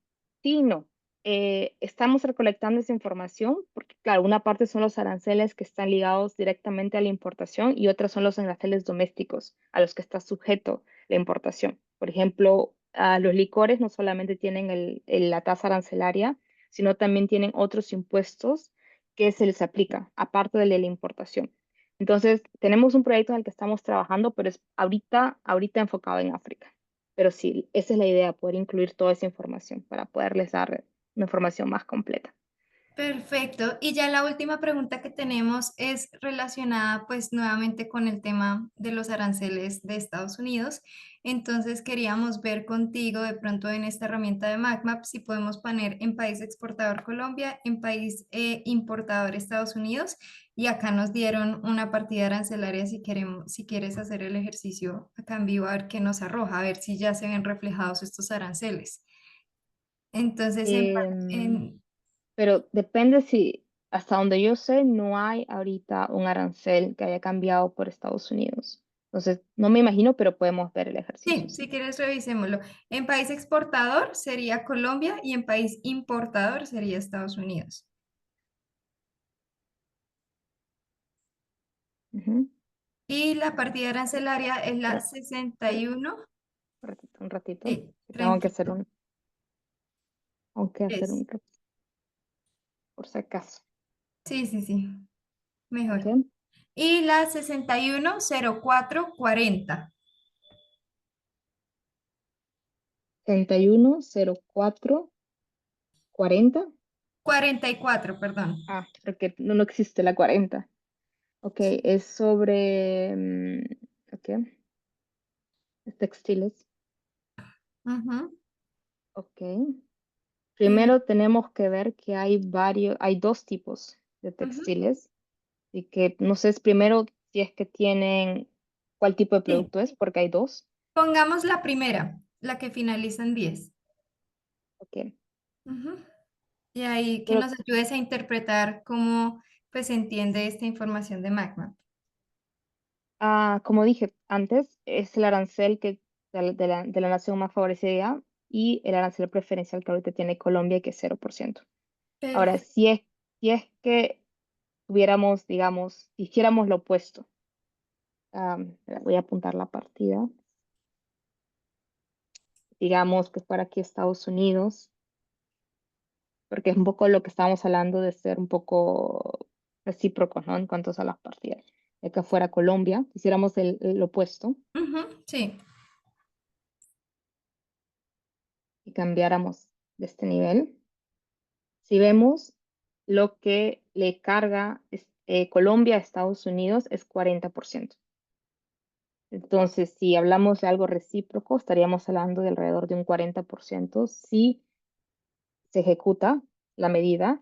sí y no. Estamos recolectando esa información porque, claro, una parte son los aranceles que están ligados directamente a la importación y otras son los aranceles domésticos a los que está sujeto la importación. Por ejemplo, los licores no solamente tienen la tasa arancelaria, sino también tienen otros impuestos que se les aplica, aparte de la importación. Entonces, tenemos un proyecto en el que estamos trabajando, pero es ahorita enfocado en África. Pero sí, esa es la idea, poder incluir toda esa información para poderles dar una información más completa. Perfecto. Y ya la última pregunta que tenemos es relacionada pues nuevamente con el tema de los aranceles de Estados Unidos. Entonces queríamos ver contigo de pronto en esta herramienta de MacMap si podemos poner en país exportador Colombia, en país importador Estados Unidos y acá nos dieron una partida arancelaria si queremos, si quieres hacer el ejercicio acá en vivo a ver qué nos arroja, a ver si ya se ven reflejados estos aranceles. Entonces Em, en pero depende si, hasta donde yo sé, no hay ahorita un arancel que haya cambiado por Estados Unidos. Entonces, no me imagino, pero podemos ver el ejercicio, sí, si sí. quieres revisémoslo. En país exportador sería Colombia y en país importador sería Estados Unidos. Ujú. Y la partida arancelaria es la Espera, espera, 61. un ratito. Sí, Que tengo que hacer tranquilo. tengo que hacer Es. por si acaso. Sí, sí, sí. Mejor. ¿Ok? Y la 610440. 610440. 44, perdón. Porque no existe la 40. Ok, es sobre, ok, textiles. Ujú. Ok. Y, Primero tenemos que ver que hay dos tipos de ujú. textiles y que no sé primero si es que tienen cuál tipo de Sí, producto es, porque hay dos. pongamos la primera, la que finaliza en 10. Ok. Ujú. Y ahí que Pero nos ayudes a interpretar cómo pues se entiende esta información de Magma. Como dije antes, es el arancel de la nación más favorecida y el arancel preferencial que ahorita tiene Colombia, que es 0%. Ahora, Perfecto. si es que tuviéramos, digamos, hiciéramos lo opuesto, voy a apuntar la partida, digamos que para aquí Estados Unidos, porque es un poco lo que estábamos hablando de ser un poco recíprocos, ¿no? En cuanto a las partidas. De que fuera Colombia, hiciéramos el opuesto Ujú, sí, y cambiáramos de este nivel. Si vemos lo que le carga Colombia a Estados Unidos es 40%. Entonces, si hablamos de algo recíproco, estaríamos hablando de alrededor de un 40% si se ejecuta la medida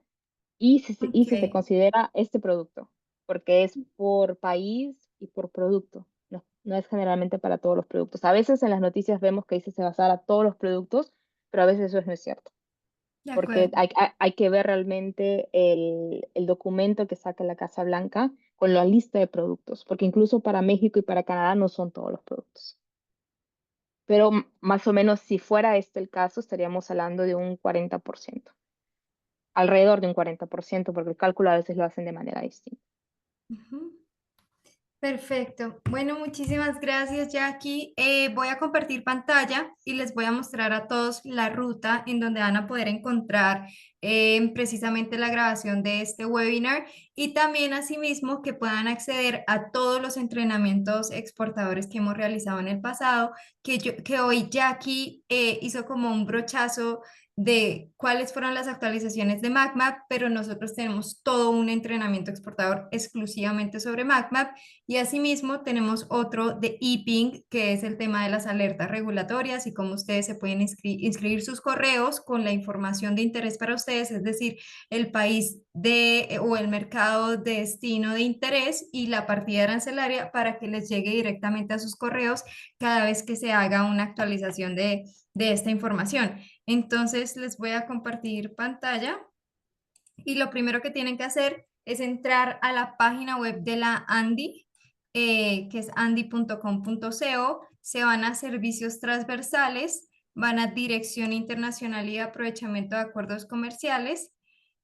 y si se ok, considera este producto, porque es por país y por producto. No, no es generalmente para todos los productos. A veces en las noticias vemos que dice se basará a todos los productos, pero a veces eso no es cierto, de porque acuerdo. hay que ver realmente el documento que saca la Casa Blanca con la lista de productos, porque incluso para México y para Canadá no son todos los productos. Pero más o menos si fuera este el caso, estaríamos hablando de un 40%, alrededor de un 40%, porque el cálculo a veces lo hacen de manera distinta. Ujú. Perfecto. Bueno, muchísimas gracias, Jackie. Voy a compartir pantalla y les voy a mostrar a todos la ruta en donde van a poder encontrar precisamente la grabación de este webinar y también asimismo que puedan acceder a todos los entrenamientos exportadores que hemos realizado en el pasado, que hoy Jackie hizo como un brochazo de cuáles fueron las actualizaciones de MacMap, pero nosotros tenemos todo un entrenamiento exportador exclusivamente sobre MacMap y asimismo tenemos otro de ePing, que es el tema de las alertas regulatorias y cómo ustedes se pueden inscribir sus correos con la información de interés para ustedes, es decir, el país o el mercado de destino de interés y la partida arancelaria para que les llegue directamente a sus correos cada vez que se haga una actualización de esta información. Entonces les voy a compartir pantalla y lo primero que tienen que hacer es entrar a la página web de la Andy, que es andy.com.co, se van a servicios transversales, van a dirección internacional y aprovechamiento de acuerdos comerciales.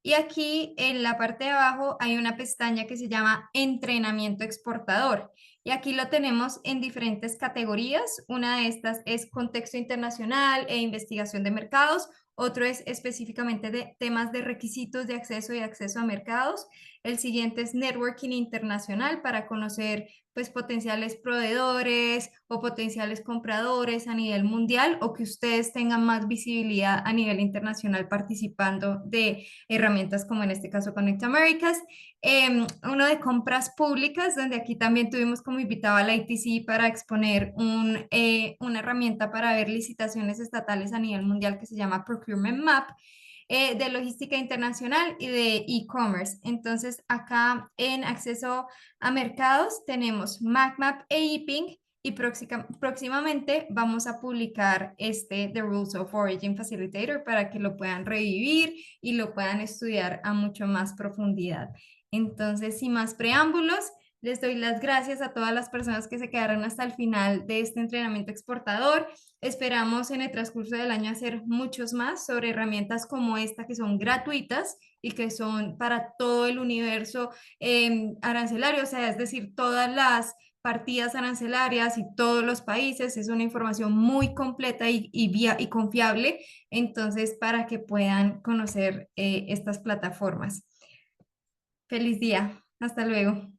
Y aquí en la parte de abajo hay una pestaña que se llama entrenamiento exportador. Y aquí lo tenemos en diferentes categorías. Una de estas es contexto internacional e investigación de mercados. Otro es específicamente de temas de requisitos de acceso y acceso a mercados. El siguiente es networking internacional para conocer pues potenciales proveedores o potenciales compradores a nivel mundial o que ustedes tengan más visibilidad a nivel internacional participando de herramientas como en este caso Connect Americas. Uno de compras públicas, donde aquí también tuvimos como invitado a la ITC para exponer una herramienta para ver licitaciones estatales a nivel mundial que se llama Procurement Map, de logística internacional y de e-commerce. Entonces, acá en acceso a mercados tenemos MacMap e ePing y próximamente vamos a publicar este The Rules of Origin Facilitator para que lo puedan revivir y lo puedan estudiar a mucho más profundidad. Entonces, sin más preámbulos, les doy las gracias a todas las personas que se quedaron hasta el final de este entrenamiento exportador. Esperamos en el transcurso del año hacer muchos más sobre herramientas como esta que son gratuitas y que son para todo el universo arancelario, o sea, es decir, todas las partidas arancelarias y todos los países. Es una información muy completa y confiable, entonces, para que puedan conocer estas plataformas. Feliz día. Hasta luego.